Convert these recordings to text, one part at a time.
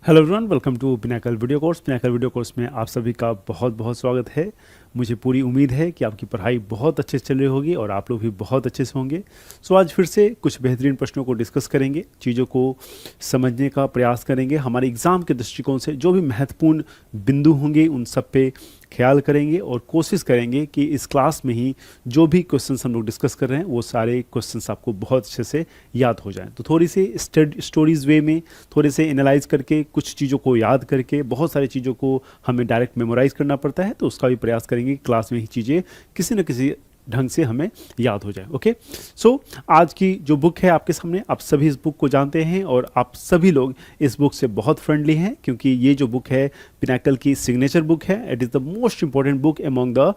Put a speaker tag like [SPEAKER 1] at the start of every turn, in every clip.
[SPEAKER 1] Hello everyone, welcome to Pinnacle video course. Pinnacle video course में आप सभी का बहुत बहुत स्वागत है। मुझे पूरी उम्मीद है कि आपकी पढ़ाई बहुत अच्छे से चल रही होगी और आप लोग भी बहुत अच्छे से होंगे। सो आज फिर से कुछ बेहतरीन प्रश्नों को डिस्कस करेंगे, चीज़ों को समझने का प्रयास करेंगे। हमारे एग्ज़ाम के दृष्टिकोण से जो भी महत्वपूर्ण बिंदु होंगे उन सब पे ख्याल करेंगे और कोशिश करेंगे कि इस क्लास में ही जो भी क्वेश्चंस हम लोग डिस्कस कर रहे हैं वो सारे क्वेश्चंस आपको बहुत अच्छे से याद हो जाएं। तो थोड़ी सी स्टोरीज वे में थोड़े से एनालाइज करके कुछ चीज़ों को याद करके बहुत सारी चीज़ों को हमें डायरेक्ट मेमोराइज करना पड़ता है, तो उसका भी प्रयास करेंगे कि क्लास में ही चीज़ें किसी न किसी ढंग से हमें याद हो जाए। ओके, सो आज की जो बुक है आपके सामने, आप सभी इस बुक को जानते हैं और आप सभी लोग इस बुक से बहुत फ्रेंडली हैं क्योंकि ये जो बुक है पिनाकल की सिग्नेचर बुक है। It is the most important book among the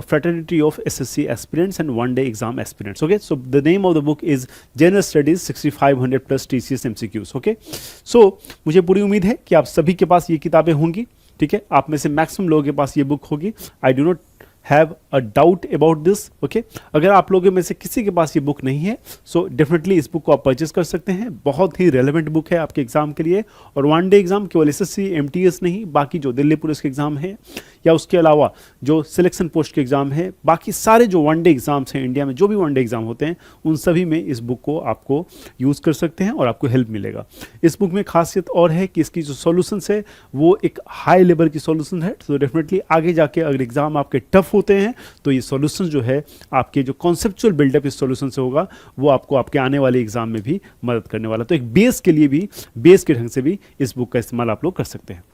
[SPEAKER 1] fraternity of SSC aspirants and one day exam aspirants. Okay, so the name of the book is General Studies 6500 plus TCS MCQs. Okay, so मुझे पूरी उम्मीद है कि आप सभी के पास ये किताबें होंगी। ठीक है, आप में से मैक्सिमम लोगों के पास ये बुक होगी। I do not have a doubt about this. Okay, अगर आप लोगों में से किसी के पास ये बुक नहीं है सो डेफिनेटली इस बुक को आप परचेज कर सकते हैं। बहुत ही रेलेवेंट बुक है आपके एग्जाम के लिए। और वन डे एग्जाम केवल SSC MTS नहीं, बाकी जो दिल्ली पुलिस के एग्जाम है या उसके अलावा जो सिलेक्शन पोस्ट के एग्जाम है, बाकी सारे जो वन डे एग्जाम्स हैं इंडिया में, जो भी वन डे एग्जाम होते हैं उन सभी में इस बुक को आपको यूज़ कर सकते हैं और आपको हेल्प मिलेगा। इस बुक में खासियत और है कि इसकी जो सॉल्यूशंस है वो एक हाई लेवल की सॉल्यूशन है। तो डेफिनेटली आगे जाके अगर एग्जाम आपके टफ होते हैं तो ये सॉल्यूशन जो है आपके जो कॉन्सेप्चुअल बिल्डअप इस सॉल्यूशन से होगा वो आपको आपके आने वाले एग्जाम में भी मदद करने वाला। तो एक बेस के लिए भी, बेस के ढंग से भी इस बुक का इस्तेमाल आप लोग कर सकते हैं।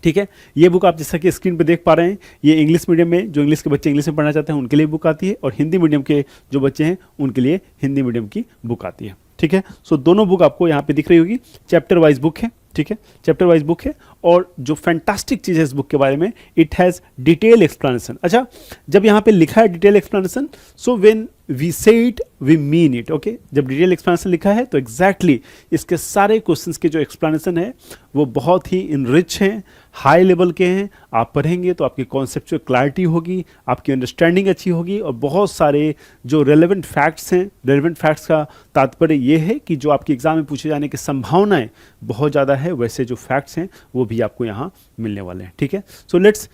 [SPEAKER 1] ठीक है, ये बुक आप जैसा कि स्क्रीन पे देख पा रहे हैं, ये इंग्लिश मीडियम में, जो इंग्लिश के बच्चे इंग्लिश में पढ़ना चाहते हैं उनके लिए बुक आती है और हिंदी मीडियम के जो बच्चे हैं उनके लिए हिंदी मीडियम की बुक आती है। ठीक है, सो दोनों बुक आपको यहाँ पे दिख रही होगी, चैप्टर वाइज बुक है। ठीक है, चैप्टर वाइज बुक है और जो फैंटास्टिक चीज़ है इस बुक के बारे में, इट हैज़ डिटेल एक्सप्लेनेशन। अच्छा, जब यहाँ पे लिखा है detail explanation, so when we say it we mean it. Okay, जब डिटेल एक्सप्लेनेशन लिखा है तो एग्जैक्टली इसके सारे क्वेश्चंस के जो एक्सप्लेनेशन है वो बहुत ही इनरिच हैं, हाई लेवल के हैं। आप पढ़ेंगे तो आपकी कॉन्सेप्चुअल क्लैरिटी होगी, आपकी अंडरस्टैंडिंग अच्छी होगी और बहुत सारे जो रेलेवेंट फैक्ट्स हैं, रेलेवेंट फैक्ट्स का तात्पर्य ये है कि जो आपके एग्जाम में पूछे जाने की संभावनाएं बहुत ज़्यादा है, वैसे जो फैक्ट्स हैं वो भी आपको यहाँ मिलने वाले हैं। ठीक है, so let's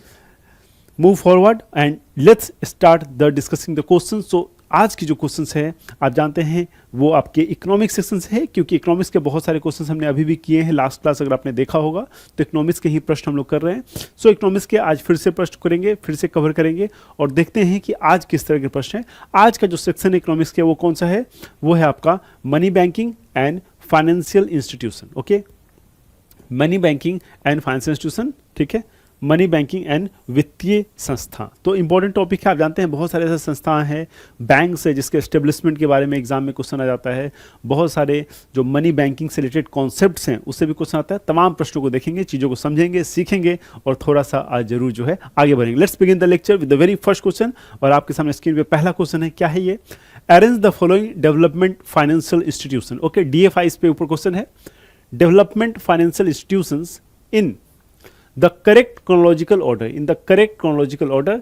[SPEAKER 1] move forward and let's start the discussing the question. So आज की जो क्वेश्चंस है आप जानते हैं वो आपके इकोनॉमिक्स सेक्शन से है, क्योंकि इकोनॉमिक्स के बहुत सारे क्वेश्चंस हमने अभी भी किए हैं। लास्ट क्लास अगर आपने देखा होगा तो इकोनॉमिक्स के ही प्रश्न हम लोग कर रहे हैं। सो इकोनॉमिक्स के आज फिर से प्रश्न करेंगे, फिर से कवर करेंगे और देखते हैं कि आज किस तरह के प्रश्न हैं। आज का जो सेक्शन है इकोनॉमिक्स के वो कौन सा है, वो है आपका money banking and financial institution. Okay, money banking and financial institution. ठीक है, मनी बैंकिंग एंड वित्तीय संस्था तो इंपॉर्टेंट टॉपिक है। आप जानते हैं बहुत सारे ऐसे संस्थाएं हैं, बैंक्स है जिसके एस्टेब्लिशमेंट के बारे में एग्जाम में क्वेश्चन आ जाता है। बहुत सारे जो मनी बैंकिंग से रिलेटेड कॉन्सेप्ट्स हैं उससे भी क्वेश्चन आता है। तमाम प्रश्नों को देखेंगे, चीज़ों को समझेंगे, सीखेंगे और थोड़ा सा आज जरूर जो है आगे बढ़ेंगे। Let's begin the lecture with the very first question. और आपके सामने स्क्रीन पे पहला क्वेश्चन है, क्या है ये, arrange the following development financial institution. Okay, DFI इस पे ऊपर क्वेश्चन है, development financial institutions in the correct chronological order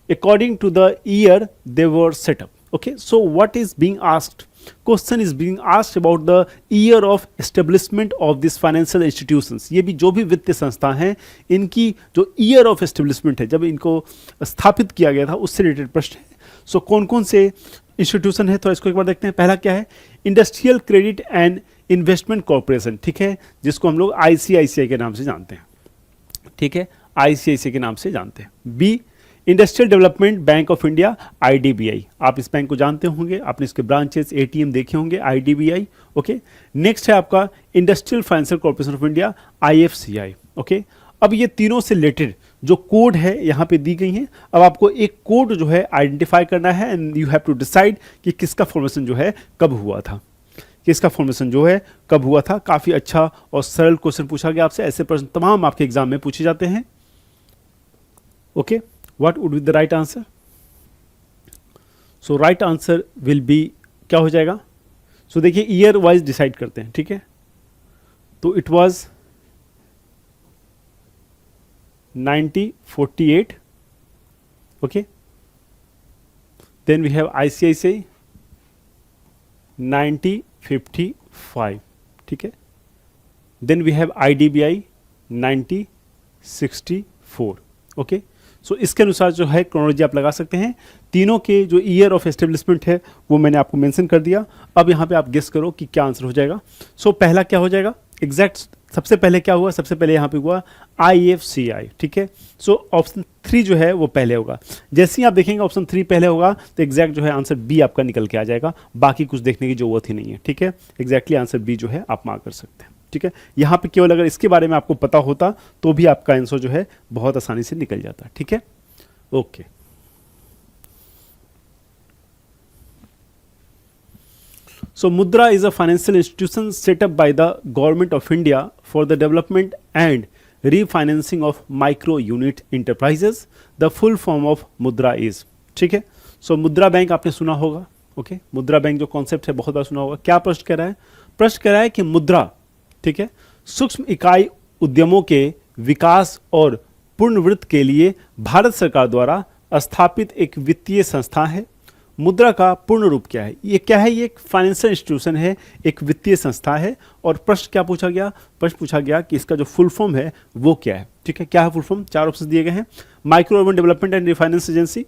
[SPEAKER 1] according to the year they were set up. Okay, so what is being asked, question is being asked about the year of establishment of this financial institutions। ये भी जो भी वित्तीय संस्था हैं इनकी जो year of establishment है, जब इनको स्थापित किया गया था उससे रिलेटेड प्रश्न है। सो कौन कौन से इंस्टीट्यूशन है, तो इसको एक बार देखते हैं। पहला क्या है, industrial credit and investment corporation. ठीक है, जिसको हम लोग ICICI के नाम से जानते हैं। ठीक है, ICICI के नाम से जानते हैं। B, industrial development bank of India, IDBI। आप इस बैंक को जानते होंगे, आपने इसके ब्रांचेस, ATM देखे होंगे, IDBI। ओके, नेक्स्ट है आपका industrial financial corporation of India, IFCI। Okay, अब ये तीनों से रिलेटेड जो कोड है यहाँ पे दी गई हैं। अब आपको एक कोड जो है आइडेंटिफाई करना है and you have to decide कि किसका फॉर्मेशन जो है कब हुआ था, किसका फॉर्मेशन जो है कब हुआ था। काफ़ी अच्छा और सरल क्वेश्चन पूछा गया आपसे, ऐसे प्रश्न तमाम आपके एग्जाम में पूछे जाते हैं। Okay, what would be the right answer, so right answer will B, क्या हो जाएगा, सो देखिए ईयर वाइज डिसाइड करते हैं। ठीक है, तो it was 1948। Okay, then we have ICICI 1955। ठीक है, then we have IDBI 1964. Okay, so इसके अनुसार जो है क्रोनोलॉजी आप लगा सकते हैं। तीनों के जो ईयर ऑफ एस्टेब्लिशमेंट है वो मैंने आपको मेंशन कर दिया। अब यहाँ पे आप गेस करो कि क्या आंसर हो जाएगा। सो पहला क्या हो जाएगा एग्जैक्ट, सबसे पहले क्या हुआ, सबसे पहले यहाँ पे हुआ IFCI, ठीक है। सो ऑप्शन 3 जो है वो पहले होगा। जैसे ही आप देखेंगे ऑप्शन 3 पहले होगा तो एग्जैक्ट जो है आंसर बी आपका निकल के आ जाएगा, बाकी कुछ देखने की जरूरत ही नहीं है, ठीक है। एग्जैक्टली आंसर बी जो है आप मार्क कर सकते हैं, ठीक है। यहाँ पे केवल अगर इसके बारे में आपको पता होता तो भी आपका आंसर जो है बहुत आसानी से निकल जाता, ठीक है। Okay, so mudra is a financial institution set up by the government of India for the development and refinancing of micro unit enterprises. The full form of mudra is, ठीक है। सो मुद्रा बैंक आपने सुना होगा, ओके। मुद्रा bank जो concept है बहुत बार सुना होगा। क्या प्रश्न कर रहा है, प्रश्न कर रहा है कि मुद्रा, ठीक है, सूक्ष्म इकाई उद्यमों के विकास और पुनर्वृत्ति के लिए भारत सरकार द्वारा स्थापित एक वित्तीय संस्था है। मुद्रा का पूर्ण रूप क्या है, ये क्या है, ये एक फाइनेंशियल इंस्टीट्यूशन है, एक वित्तीय संस्था है। और प्रश्न क्या पूछा गया, प्रश्न पूछा गया कि इसका जो फुल फॉर्म है वो क्या है, ठीक है। क्या है फुल फॉर्म, 4 ऑप्शन दिए गए हैं। Micro urban development and refinance agency,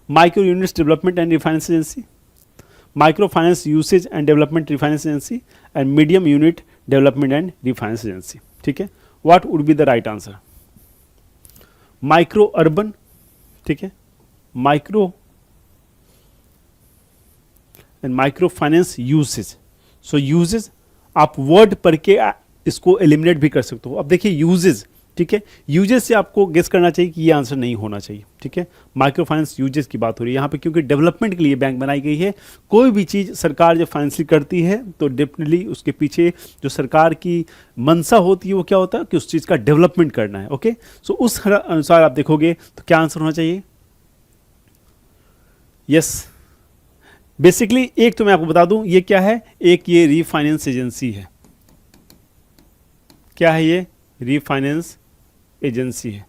[SPEAKER 1] micro units development and refinance agency, micro finance usage and development refinance agency and medium unit development and refinance agency, ठीक है। What would be the right answer, micro urban, ठीक है, micro and micro finance usage. So uses आप word पढ़ के इसको eliminate भी कर सकते हो। अब देखिए यूजेज, ठीक है, यूजेज से आपको गेस करना चाहिए कि ये आंसर नहीं होना चाहिए, ठीक है। माइक्रो फाइनेंस यूजेज की बात हो रही है यहाँ पे, क्योंकि डेवलपमेंट के लिए बैंक बनाई गई है। कोई भी चीज़ सरकार जब फाइनेंशियल करती है तो डेफिनेटली उसके पीछे जो सरकार की मंशा होती है वो क्या होता है कि उस चीज़ का डेवलपमेंट करना है, ओके। सो उस अनुसार आप देखोगे तो क्या आंसर होना चाहिए, यस। बेसिकली एक तो मैं आपको बता दूं ये क्या है, एक ये रीफाइनेंस एजेंसी है। क्या है ये, रीफाइनेंस एजेंसी है।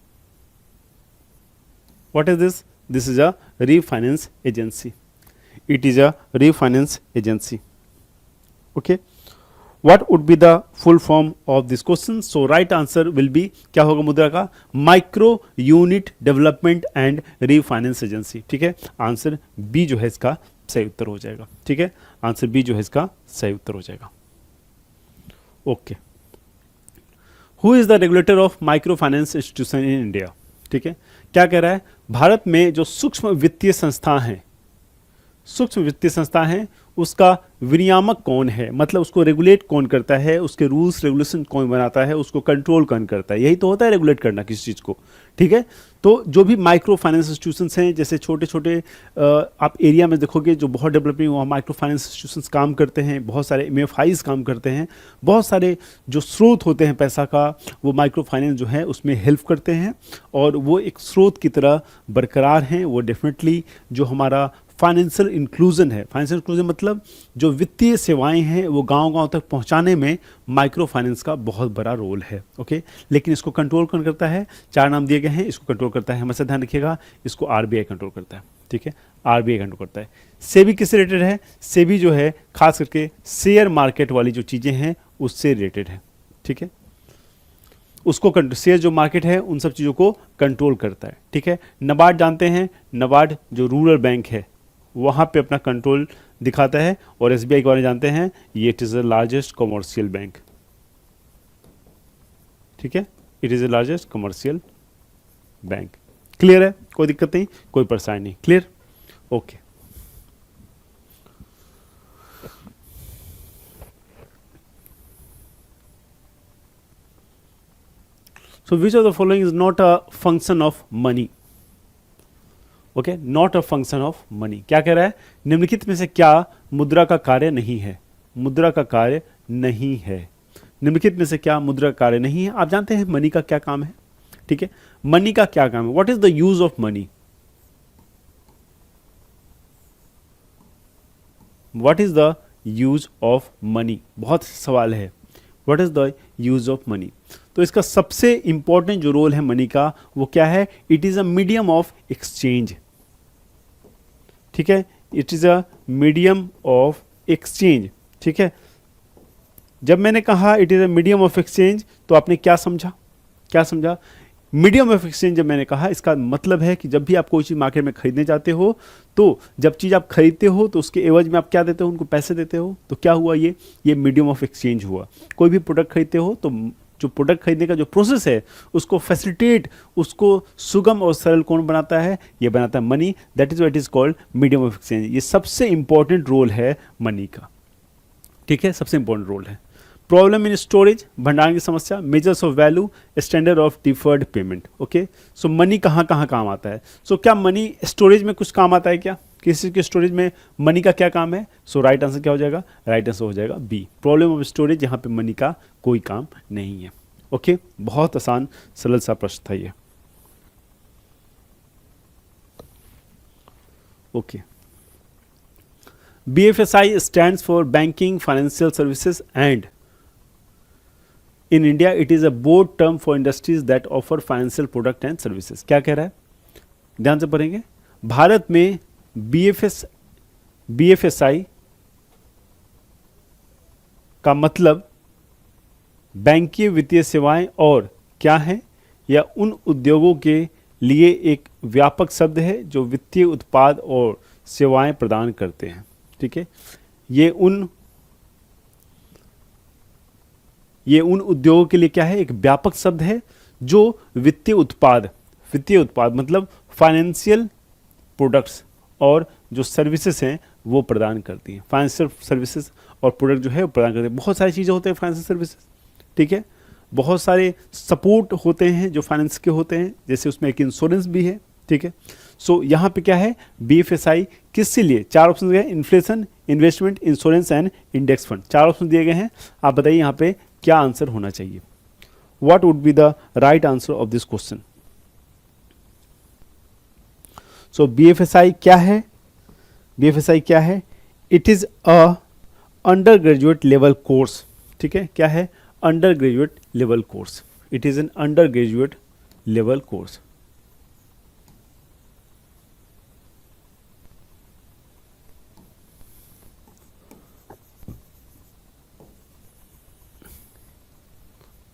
[SPEAKER 1] What is this, this is a refinance agency, it is a refinance agency, okay. What would be the full form of this question, so right answer will B, क्या होगा मुद्रा का, micro unit development and refinance agency, ठीक है। Answer B जो है इसका सही उत्तर हो जाएगा, ठीक है। आंसर बी जो है इसका सही उत्तर हो जाएगा, okay. Who is the regulator of micro finance institution in India, ठीक है। क्या कह रहा है, भारत में जो सूक्ष्म वित्तीय संस्था है, सूक्ष्म वित्तीय संस्था है उसका विनियामक कौन है, मतलब उसको रेगुलेट कौन करता है, उसके रूल्स रेगुलेशन कौन बनाता है, उसको कंट्रोल कौन करता है, यही तो होता है रेगुलेट करना किसी चीज़ को, ठीक है। तो जो भी माइक्रो फाइनेंस इंस्टीट्यूशंस हैं, जैसे छोटे छोटे आप एरिया में देखोगे जो बहुत डेवलपिंग वहाँ माइक्रो फाइनेंस इंस्टीट्यूशंस काम करते हैं, बहुत सारे MFIs काम करते हैं, बहुत सारे जो स्रोत होते हैं पैसा का वो माइक्रो फाइनेंस जो है उसमें हेल्प करते हैं और वो एक स्रोत की तरह बरकरार हैं। वो डेफिनेटली जो हमारा फाइनेंशियल इंक्लूजन है, फाइनेंशियल इंक्लूजन मतलब जो वित्तीय सेवाएं हैं वो गांव-गांव तक पहुंचाने में माइक्रो फाइनेंस का बहुत बड़ा रोल है, ओके। लेकिन इसको कंट्रोल कौन करता है, 4 नाम दिए गए हैं, इसको कंट्रोल करता है, हमेशा ध्यान रखिएगा, इसको RBI कंट्रोल करता है, ठीक है, RBI कंट्रोल करता है। सेबी किससे रिलेटेड है, सेबी जो है खास करके शेयर मार्केट वाली जो चीज़ें हैं उससे रिलेटेड है, ठीक है। उसको शेयर जो मार्केट है उन सब चीज़ों को कंट्रोल करता है, ठीक है। नबार्ड जानते हैं, नबार्ड जो रूरल बैंक है वहाँ पे अपना कंट्रोल दिखाता है। और SBI के बारे में जानते हैं, ये it is the largest commercial bank, ठीक है, it is the largest commercial bank. Clear है, कोई दिक्कत नहीं, कोई परेशानी नहीं, clear, okay. So which of the following is not a function of money? Okay, not a function of money. क्या कह रहा है, निम्नलिखित में से क्या मुद्रा का कार्य नहीं है, मुद्रा का कार्य नहीं है। निम्नलिखित में से क्या मुद्रा का कार्य नहीं है। आप जानते हैं मनी का क्या काम है, ठीक है, मनी का क्या काम है, what is the use of money, what is the use of money, बहुत सवाल है, what is the use of money. तो इसका सबसे इंपॉर्टेंट जो रोल है मनी का वो क्या है, it is a medium of exchange, ठीक है, it is a medium of exchange, ठीक है। जब मैंने कहा it is a medium of exchange, तो आपने क्या समझा, क्या समझा? मीडियम ऑफ एक्सचेंज जब मैंने कहा, इसका मतलब है कि जब भी आप कोई चीज़ मार्केट में खरीदने जाते हो, तो जब चीज़ आप खरीदते हो तो उसके एवज में आप क्या देते हो, उनको पैसे देते हो। तो क्या हुआ, ये मीडियम ऑफ एक्सचेंज हुआ। कोई भी प्रोडक्ट खरीदते हो तो जो प्रोडक्ट खरीदने का जो प्रोसेस है उसको फैसिलिटेट, उसको सुगम और सरल कौन बनाता है? ये बनाता है money. That is what is called medium of exchange. ये सबसे इंपॉर्टेंट रोल है मनी का, ठीक है, सबसे इंपॉर्टेंट रोल है। प्रॉब्लम इन स्टोरेज, भंडारण की समस्या, measures of value, standard of deferred payment. Okay, so money कहाँ कहाँ काम आता है? सो क्या मनी स्टोरेज में कुछ काम आता है क्या? किसी के स्टोरेज में मनी का क्या काम है? सो राइट आंसर क्या हो जाएगा? राइट आंसर हो जाएगा बी, प्रॉब्लम ऑफ स्टोरेज, यहाँ पे मनी का कोई काम नहीं है। ओके, बहुत आसान सरल सा प्रश्न था ये। Okay, BFSI stands for Banking Financial Services and in India it is a broad term for industries that offer financial product and services। क्या कह रहा है, ध्यान से पढ़ेंगे। भारत में BFSI का मतलब बैंकीय वित्तीय सेवाएं और क्या है, या उन उद्योगों के लिए एक व्यापक शब्द है जो वित्तीय उत्पाद और सेवाएं प्रदान करते हैं। ठीक है, ये उन उद्योगों के लिए क्या है, एक व्यापक शब्द है जो वित्तीय उत्पाद मतलब फाइनेंशियल प्रोडक्ट्स और जो सर्विसेज हैं वो प्रदान करती हैं। फाइनेंशियल सर्विसेज और प्रोडक्ट जो है वो प्रदान करते हैं। बहुत सारी चीज़ें होते हैं फाइनेंशियल सर्विसेज, ठीक है, बहुत सारे सपोर्ट होते हैं जो फाइनेंस के होते हैं, जैसे उसमें एक इंश्योरेंस भी है। ठीक है, सो यहाँ पे क्या है, BFSI किसके लिए? चार ऑप्शन दिए हैं, inflation, investment, insurance and index fund. चार ऑप्शन दिए गए हैं, आप बताइए यहाँ पे क्या आंसर होना चाहिए। What would be the right answer of this question? So BFSI क्या है? BFSI क्या है? It is a under graduate level course. ठीक है, क्या है? Under graduate level course. It is an under graduate level course.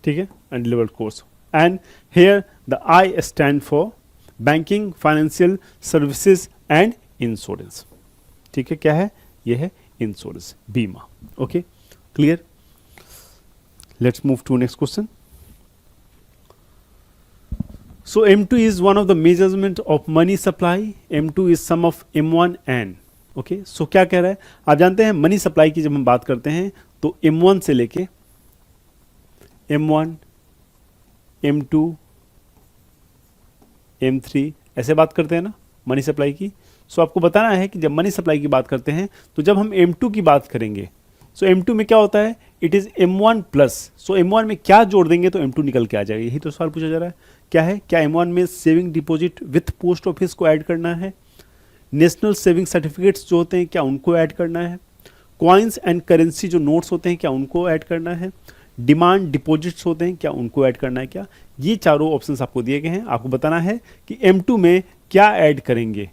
[SPEAKER 1] ठीक है, under level course. And here the I stand for banking, financial services and insurance. ठीक है, क्या है? ये है इंश्योरेंस, बीमा। Okay, clear? Let's move to next question. So M2 is one of the measurement of money supply. M2 is sum of M1 and okay. So क्या कह रहा है? आप जानते हैं मनी सप्लाई की जब हम बात करते हैं तो M1 से लेके M1, M2, M3 ऐसे बात करते हैं ना मनी सप्लाई की। सो आपको बताना है कि जब मनी सप्लाई की बात करते हैं तो जब हम M2 की बात करेंगे, सो M2 में क्या होता है? It is M1 plus. So M1 में क्या जोड़ देंगे तो M2 निकल के आ जाएगा। यही तो सवाल पूछा जा रहा है। क्या है? क्या M1 में saving deposit with post office को ऐड करना है? नेशनल सेविंग सर्टिफिकेट्स जो होते हैं क्या उनको ऐड करना है? कॉइन्स एंड करेंसी जो नोट्स होते हैं क्या उनको ऐड करना है? डिमांड डिपॉजिट्स होते हैं क्या उनको ऐड करना है? क्या ये चारों ऑप्शंस आपको दिए गए हैं। आपको बताना है कि M2 में क्या ऐड करेंगे।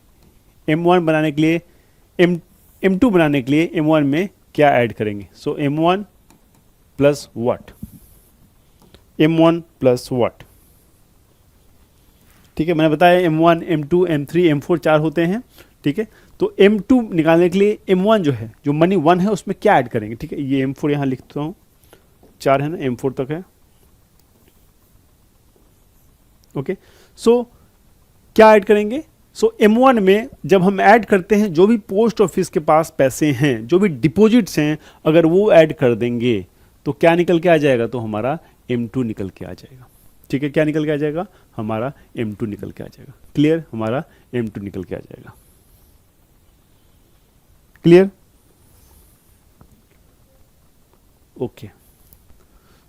[SPEAKER 1] M1 बनाने के लिए M2 बनाने के लिए M1 में क्या ऐड करेंगे? सो M1 plus what? M1 plus what? ठीक है, मैंने बताया M1, M2, M3, M4 चार होते हैं। ठीक है, तो M2 निकालने के लिए M1 जो है, जो मनी 1 है उसमें क्या ऐड करेंगे? ठीक है, ये M4 यहां लिखता हूं, चार है ना, M4 तक है। ओके, सो क्या ऐड करेंगे? सो M1 में जब हम ऐड करते हैं जो भी पोस्ट ऑफिस के पास पैसे हैं, जो भी डिपॉजिट्स हैं, अगर वो ऐड कर देंगे तो क्या निकल के आ जाएगा? तो हमारा M2 निकल के आ जाएगा। ठीक है, क्या निकल के आ जाएगा? हमारा M2 निकल के आ जाएगा। क्लियर? हमारा M2 निकल के आ जाएगा। Clear? Okay,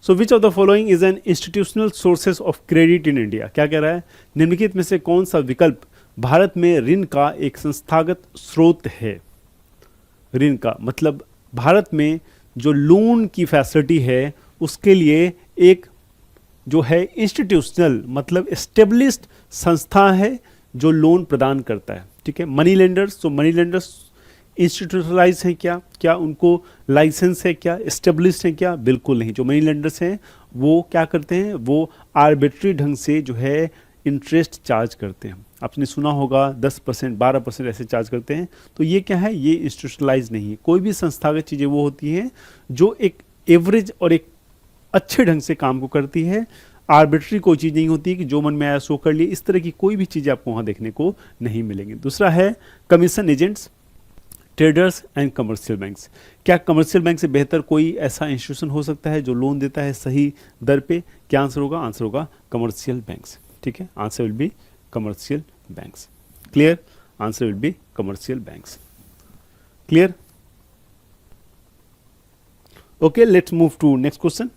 [SPEAKER 1] so which of the following is an institutional sources of credit in India? क्या कह रहा है? निम्नलिखित में से कौन सा विकल्प भारत में ऋण का एक संस्थागत स्रोत है? ऋण का मतलब भारत में जो लोन की फैसिलिटी है उसके लिए एक जो है इंस्टीट्यूशनल मतलब एस्टेब्लिश्ड संस्था है जो लोन प्रदान करता है। ठीक है, मनी लेंडर्स। तो मनी लेंडर्स इंस्टीट्यूशनलाइज हैं क्या, क्या उनको लाइसेंस है, क्या एस्टेब्लिश्ड है, क्या बिल्कुल नहीं। जो मनी लेंडर्स हैं वो क्या करते हैं, वो आर्बिट्री ढंग से जो है इंटरेस्ट चार्ज करते हैं। आपने सुना होगा 10%, 12% ऐसे चार्ज करते हैं। तो ये क्या है, ये इंस्टीट्यूशनलाइज नहीं है। कोई भी संस्थागत चीज़ें वो होती हैं जो एक एवरेज और एक अच्छे ढंग से काम को करती है। आर्बिट्री कोई चीज़ नहीं होती कि जो मन में आया सो कर लिए, इस तरह की कोई भी चीज़ें आपको वहाँ देखने को नहीं मिलेंगी। दूसरा है commission agents, traders and commercial banks. क्या कमर्शियल बैंक से बेहतर कोई ऐसा इंस्टीट्यूशन हो सकता है जो लोन देता है सही दर पे? क्या आंसर होगा? आंसर होगा कमर्शियल बैंक्स। ठीक है, answer will be commercial banks. Clear? Answer will be commercial banks. Clear? Okay, let's move to next question.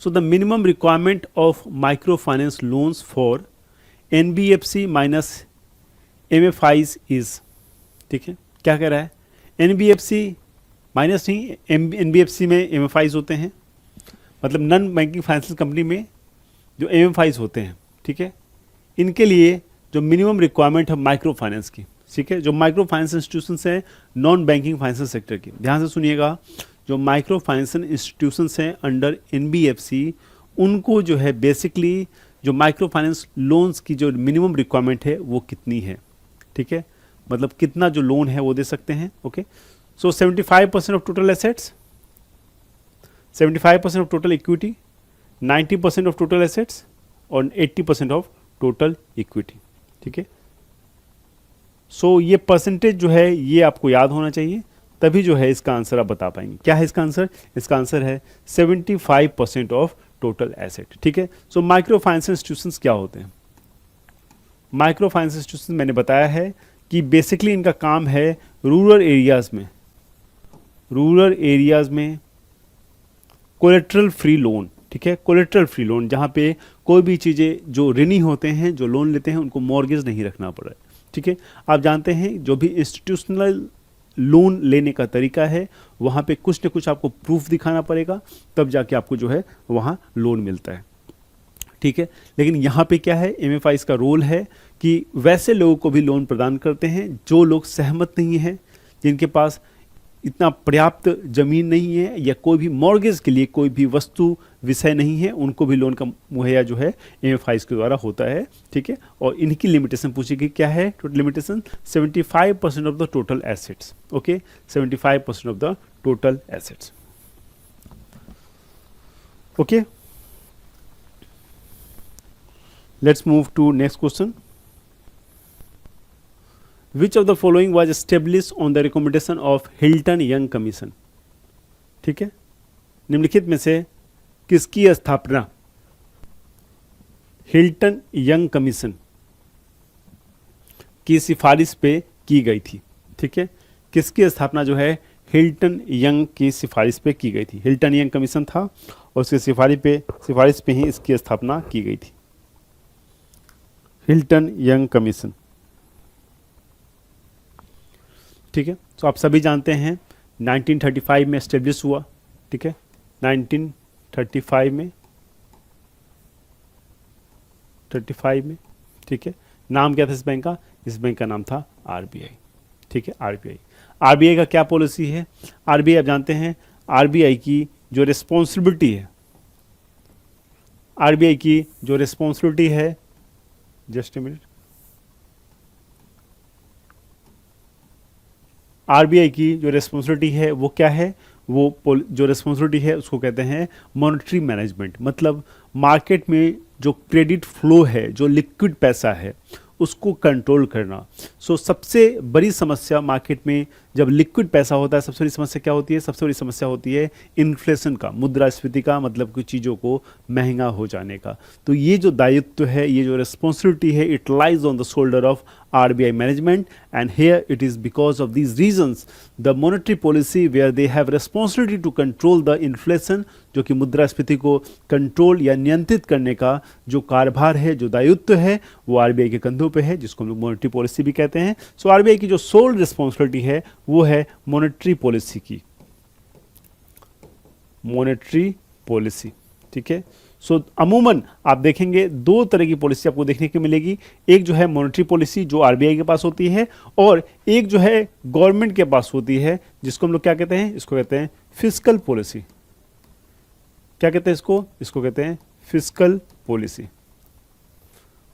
[SPEAKER 1] So the minimum requirement of microfinance loans for NBFC minus MFIs is, ठीक है, क्या कह रहा है? NBFC minus नहीं, NBFC में MFIs होते हैं, मतलब नॉन बैंकिंग फाइनेंशियल कंपनी में जो MFIs होते हैं, ठीक है, इनके लिए जो मिनिमम रिक्वायरमेंट है माइक्रो फाइनेंस की, ठीक है, जो माइक्रो फाइनेंस इंस्टीट्यूशंस हैं नॉन बैंकिंग फाइनेंशियल सेक्टर की, ध्यान से सुनिएगा, जो माइक्रो फाइनेंशियल इंस्टीट्यूशंस हैं अंडर NBFC, उनको जो है बेसिकली जो माइक्रो फाइनेंस लोन्स की जो मिनिमम रिक्वायरमेंट है वो कितनी है, ठीक है, मतलब कितना जो लोन है वो दे सकते हैं. Okay, so 75% of total assets, 75% of total equity, 90% of total assets और 80% ऑफ टोटल इक्विटी. ठीक है, सो ये परसेंटेज जो है ये आपको याद होना चाहिए, तभी जो है इसका आंसर आप बता पाएंगे. क्या है इसका आंसर? इसका आंसर है 75% ऑफ टोटल एसेट. ठीक है, सो माइक्रो फाइनेंस इंस्टीट्यूशंस क्या होते हैं? माइक्रो फाइनेंस इंस्टीट्यूशन मैंने बताया है कि बेसिकली इनका काम है रूरल एरियाज में कोलेट्रल फ्री लोन. ठीक है, कोलेट्रल फ्री लोन, जहाँ पे कोई भी चीज़ें जो ऋणी होते हैं, जो लोन लेते हैं, उनको मॉर्गेज नहीं रखना पड़ रहा है. ठीक है, आप जानते हैं जो भी इंस्टीट्यूशनल लोन लेने का तरीका है वहाँ पे कुछ न कुछ आपको प्रूफ दिखाना पड़ेगा, तब जाके आपको जो है वहाँ लोन मिलता है. ठीक है, लेकिन यहाँ पे क्या है, MFIs का रोल है कि वैसे लोगों को भी लोन प्रदान करते हैं जो लोग सहमत नहीं हैं, जिनके पास इतना पर्याप्त जमीन नहीं है या कोई भी मॉर्गेज के लिए कोई भी वस्तु विषय नहीं है, उनको भी लोन का मुहैया जो है MFIs के द्वारा होता है. ठीक है, और इनकी लिमिटेशन पूछी गई, क्या है total limitation? 75% of the total assets. Okay, 75% of the total assets. Okay, let's move to next question. Which of the following was established on the recommendation of Hilton Young Commission? ठीक है, निम्नलिखित में से किसकी स्थापना हिल्टन यंग कमीशन की सिफारिश पे की गई थी? ठीक है, किसकी स्थापना जो है हिल्टन यंग की सिफारिश पे की गई थी? हिल्टन यंग कमीशन था और उसकी सिफारिश पे ही इसकी स्थापना की गई थी. Hilton young commission. ठीक है, तो आप सभी जानते हैं 1935 में एस्टेब्लिश हुआ. ठीक है, 1935 में ठीक है, नाम क्या था इस बैंक का? इस बैंक का नाम था RBI. ठीक है, RBI का क्या पॉलिसी है? RBI आप जानते हैं, RBI की जो रिस्पॉन्सिबिलिटी है, जस्ट ए मिनट, RBI की जो रिस्पॉन्सिबिलिटी है वो क्या है? वो जो रिस्पॉन्सिबिलिटी है उसको कहते हैं मॉनेटरी मैनेजमेंट. मतलब मार्केट में जो क्रेडिट फ्लो है, जो लिक्विड पैसा है, उसको कंट्रोल करना. सो सबसे बड़ी समस्या मार्केट में जब लिक्विड पैसा होता है, सबसे बड़ी समस्या क्या होती है? सबसे बड़ी समस्या होती है इन्फ्लेशन का, मुद्रास्फीति का, मतलब कुछ चीज़ों को महंगा हो जाने का. तो ये जो दायित्व है, ये जो रिस्पॉन्सिबिलिटी है, it lies on the shoulder of RBI management, and here it is because of these reasons the monetary policy where they have responsibility to control the inflation, जो कि मुद्रास्फीति को कंट्रोल या नियंत्रित करने का जो कारभार है, जो दायित्व है, वो RBI के कंधों पे है, जिसको हम लोग मॉनेटरी पॉलिसी भी कहते हैं. सो RBI की जो सोल रिस्पॉन्सिबिलिटी है वो है मॉनेटरी पॉलिसी की, मॉनेटरी पॉलिसी. ठीक है, सो अमूमन आप देखेंगे दो तरह की पॉलिसी आपको देखने को मिलेगी, एक जो है मॉनेटरी पॉलिसी जो आरबीआई के पास होती है, और एक जो है गवर्नमेंट के पास होती है जिसको हम लोग क्या कहते हैं, इसको कहते हैं फिस्कल पॉलिसी। क्या कहते हैं इसको, इसको कहते हैं fiscal policy,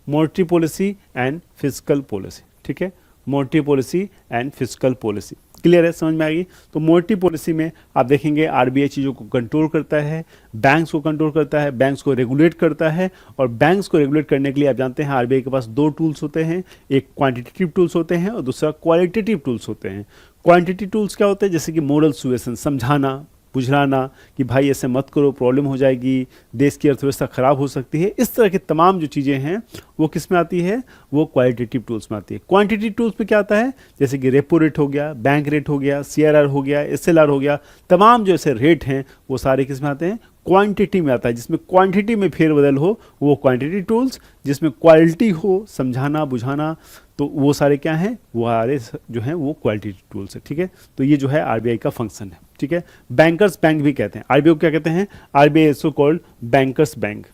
[SPEAKER 1] monetary policy and fiscal policy. ठीक है, monetary policy and fiscal policy, clear है, समझ में आएगी। तो मॉनेटरी पॉलिसी में आप देखेंगे आरबीआई चीज़ों को कंट्रोल करता है, बैंक्स को कंट्रोल करता है, बैंक्स को रेगुलेट करता है, और बैंक्स को रेगुलेट करने के लिए आप जानते हैं आरबीआई के पास दो टूल्स होते हैं, एक क्वांटिटेटिव टूल्स होते हैं और दूसरा क्वालिटेटिव टूल्स होते हैं। क्वांटिटेटिव टूल्स क्या होते हैं, जैसे कि मोरल सुएसन, समझाना बुझाना कि भाई ऐसे मत करो, प्रॉब्लम हो जाएगी, देश की अर्थव्यवस्था खराब हो सकती है, इस तरह की तमाम जो चीज़ें हैं वो किस में आती है, वो क्वालिटेटिव टूल्स में आती है। क्वांटिटेटिव टूल्स में क्या आता है, जैसे कि रेपो रेट हो गया, बैंक रेट हो गया, सीआरआर हो गया, एसएलआर हो गया, तमाम जो ऐसे रेट हैं वो सारे किस में आते हैं, क्वांटिटी में आता है। जिसमें क्वांटिटी में फेरबदल हो वो क्वांटिटी टूल्स, जिसमें क्वालिटी हो, समझाना बुझाना, तो वो सारे क्या हैं, वो सारे जो हैं वो क्वालिटी टूल्स है। ठीक है, तो ये जो है आरबीआई का फंक्शन है। ठीक है, बैंकर्स बैंक भी कहते हैं आरबीआई को, क्या कहते हैं, RBI is so called bankers bank.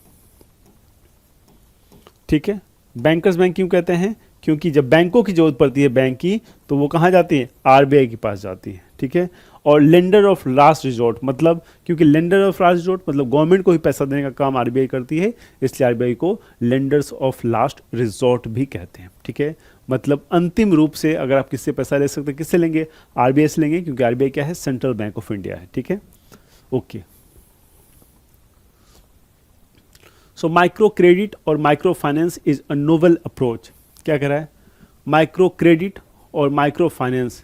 [SPEAKER 1] ठीक है, बैंकर्स बैंक क्यों कहते हैं, क्योंकि जब बैंकों की जरूरत पड़ती है बैंक की, तो वो कहाँ जाती है, आरबीआई के पास जाती है। ठीक है, और लेंडर ऑफ लास्ट रिजॉर्ट, मतलब क्योंकि लेंडर ऑफ लास्ट रिजॉर्ट मतलब गवर्नमेंट को ही पैसा देने का काम आरबीआई करती है, इसलिए आरबीआई को लेंडर्स ऑफ लास्ट रिजॉर्ट भी कहते हैं। ठीक है, मतलब अंतिम रूप से अगर आप किससे पैसा ले सकते हैं, किससे लेंगे, आरबीआई से लेंगे, क्योंकि आरबीआई क्या है, सेंट्रल बैंक ऑफ इंडिया है। ठीक है, ओके। सो माइक्रो क्रेडिट और micro finance is a novel approach. क्या कह रहा है, माइक्रो क्रेडिट और माइक्रो फाइनेंस,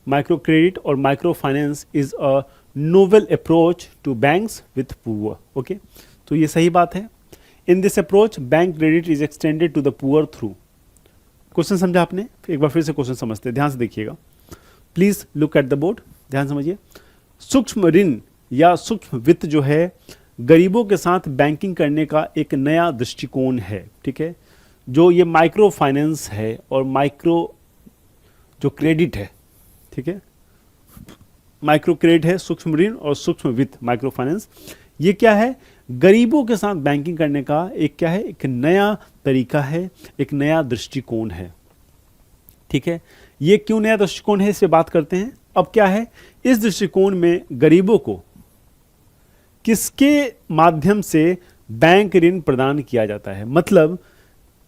[SPEAKER 1] माइक्रो क्रेडिट और micro finance is a novel approach to banks with poor. Okay, तो ये सही बात है। In this approach bank credit is extended to the poor through. Question समझा आपने, एक बार फिर से क्वेश्चन समझते हैं, ध्यान से देखिएगा, please look at the board, ध्यान समझिए। सूक्ष्म ऋण या सूक्ष्म वित्त जो है गरीबों के साथ बैंकिंग करने का एक नया दृष्टिकोण है। ठीक है, जो ये माइक्रो फाइनेंस है और माइक्रो जो क्रेडिट है, ठीक है, माइक्रो क्रेडिट है सूक्ष्म ऋण और सूक्ष्म वित्त माइक्रो फाइनेंस, ये क्या है, गरीबों के साथ बैंकिंग करने का एक क्या है, एक नया तरीका है, एक नया दृष्टिकोण है। ठीक है, ये क्यों नया दृष्टिकोण है, इस पे बात करते हैं। अब क्या है, इस दृष्टिकोण में गरीबों को किसके माध्यम से बैंक ऋण प्रदान किया जाता है, मतलब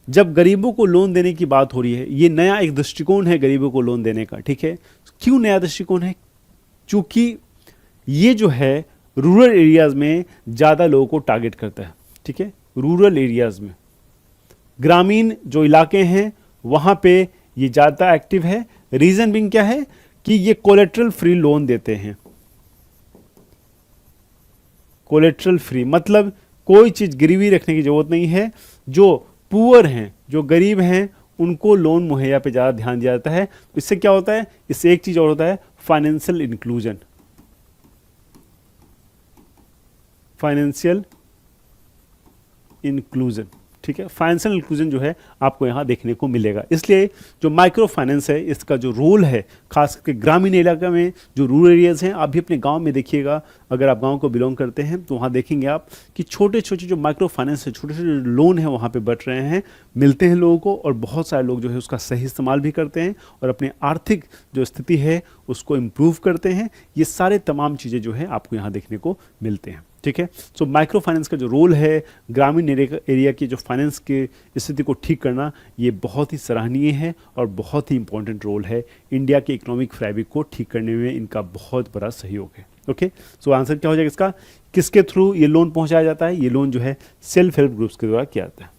[SPEAKER 1] जब गरीबों को लोन देने की बात हो रही है, ये नया एक दृष्टिकोण है गरीबों को लोन देने का। ठीक है, क्यों नया दृष्टिकोण है, क्योंकि ये जो है रूरल एरियाज में ज़्यादा लोगों को टारगेट करता है। ठीक है, रूरल एरियाज में, ग्रामीण जो इलाके हैं वहाँ पे ये ज़्यादा एक्टिव है। रीज़न बिंग क्या है कि ये कोलेट्रल फ्री लोन देते हैं। कोलेट्रल फ्री मतलब कोई चीज़ गिरवी रखने की ज़रूरत नहीं है। जो पुअर हैं, जो गरीब हैं, उनको लोन मुहैया पे ज़्यादा ध्यान दिया जाता है। तो इससे क्या होता है, इससे एक चीज़ और होता है, फाइनेंशियल इंक्लूजन। फाइनेंशियल इंक्लूजन, ठीक है, फाइनेंशियल इंक्लूजन जो है आपको यहाँ देखने को मिलेगा। इसलिए जो माइक्रो फाइनेंस है, इसका जो रोल है खास करके ग्रामीण इलाका में, जो रूरल एरियाज हैं, आप भी अपने गांव में देखिएगा, अगर आप गांव को बिलोंग करते हैं तो वहाँ देखेंगे आप कि छोटे छोटे जो माइक्रो फाइनेंस है, छोटे छोटे लोन है वहाँ पे बढ़ रहे हैं, मिलते हैं लोगों को, और बहुत सारे लोग जो है उसका सही इस्तेमाल भी करते हैं और अपने आर्थिक जो स्थिति है उसको इम्प्रूव करते हैं। ये सारे तमाम चीज़ें जो है आपको यहाँ देखने को मिलते हैं। ठीक है, सो माइक्रो फाइनेंस का जो रोल है ग्रामीण एरिया की जो फाइनेंस की स्थिति को ठीक करना, ये बहुत ही सराहनीय है और बहुत ही इंपॉर्टेंट रोल है। इंडिया के इकोनॉमिक फैब्रिक को ठीक करने में इनका बहुत बड़ा सहयोग है। ओके, सो आंसर क्या हो जाएगा इसका, किसके थ्रू ये लोन पहुंचाया जाता है, ये लोन जो है सेल्फ हेल्प ग्रुप्स के द्वारा किया जाता है।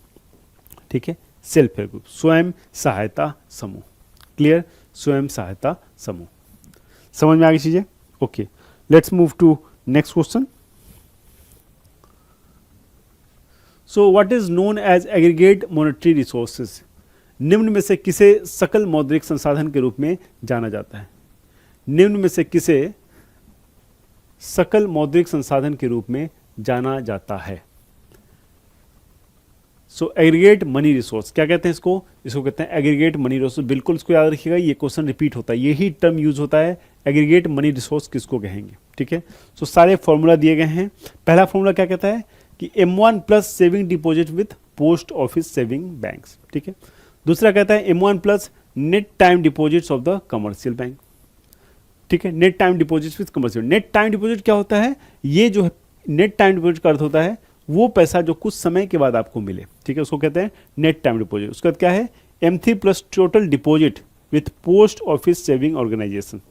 [SPEAKER 1] ठीक है, सेल्फ हेल्प ग्रुप, स्वयं सहायता समूह। क्लियर, स्वयं सहायता समूह, समझ में आ गई चीजें। Okay, let's move to next question. So what is known as aggregate monetary resources, निम्न में से किसे सकल मौद्रिक संसाधन के रूप में जाना जाता है, निम्न में से किसे सकल मौद्रिक संसाधन के रूप में जाना जाता है। सो एग्रीगेट मनी रिसोर्स, क्या कहते हैं इसको, इसको कहते हैं एग्रीगेट मनी रिसोर्स। बिल्कुल इसको याद रखिएगा, ये क्वेश्चन रिपीट होता है, यही टर्म यूज होता है, एग्रीगेट मनी रिसोर्स किसको कहेंगे। ठीक ठीक है। सो सारे फॉर्मूला दिए गए हैं। पहला फॉर्मूला क्या कहता है कि M1 plus saving deposit with post office saving banks, ठीक है। दूसरा कहता है M1 plus net time deposits of the commercial bank, ठीक है। Net time deposits with commercial. Net time deposit क्या होता है, ये जो है नेट टाइम डिपॉजिट का अर्थ होता है वो पैसा जो कुछ समय के बाद आपको मिले, ठीक है, उसको कहते हैं नेट टाइम डिपॉजिट। उसके बाद क्या है M3 plus total deposit with post office saving organisation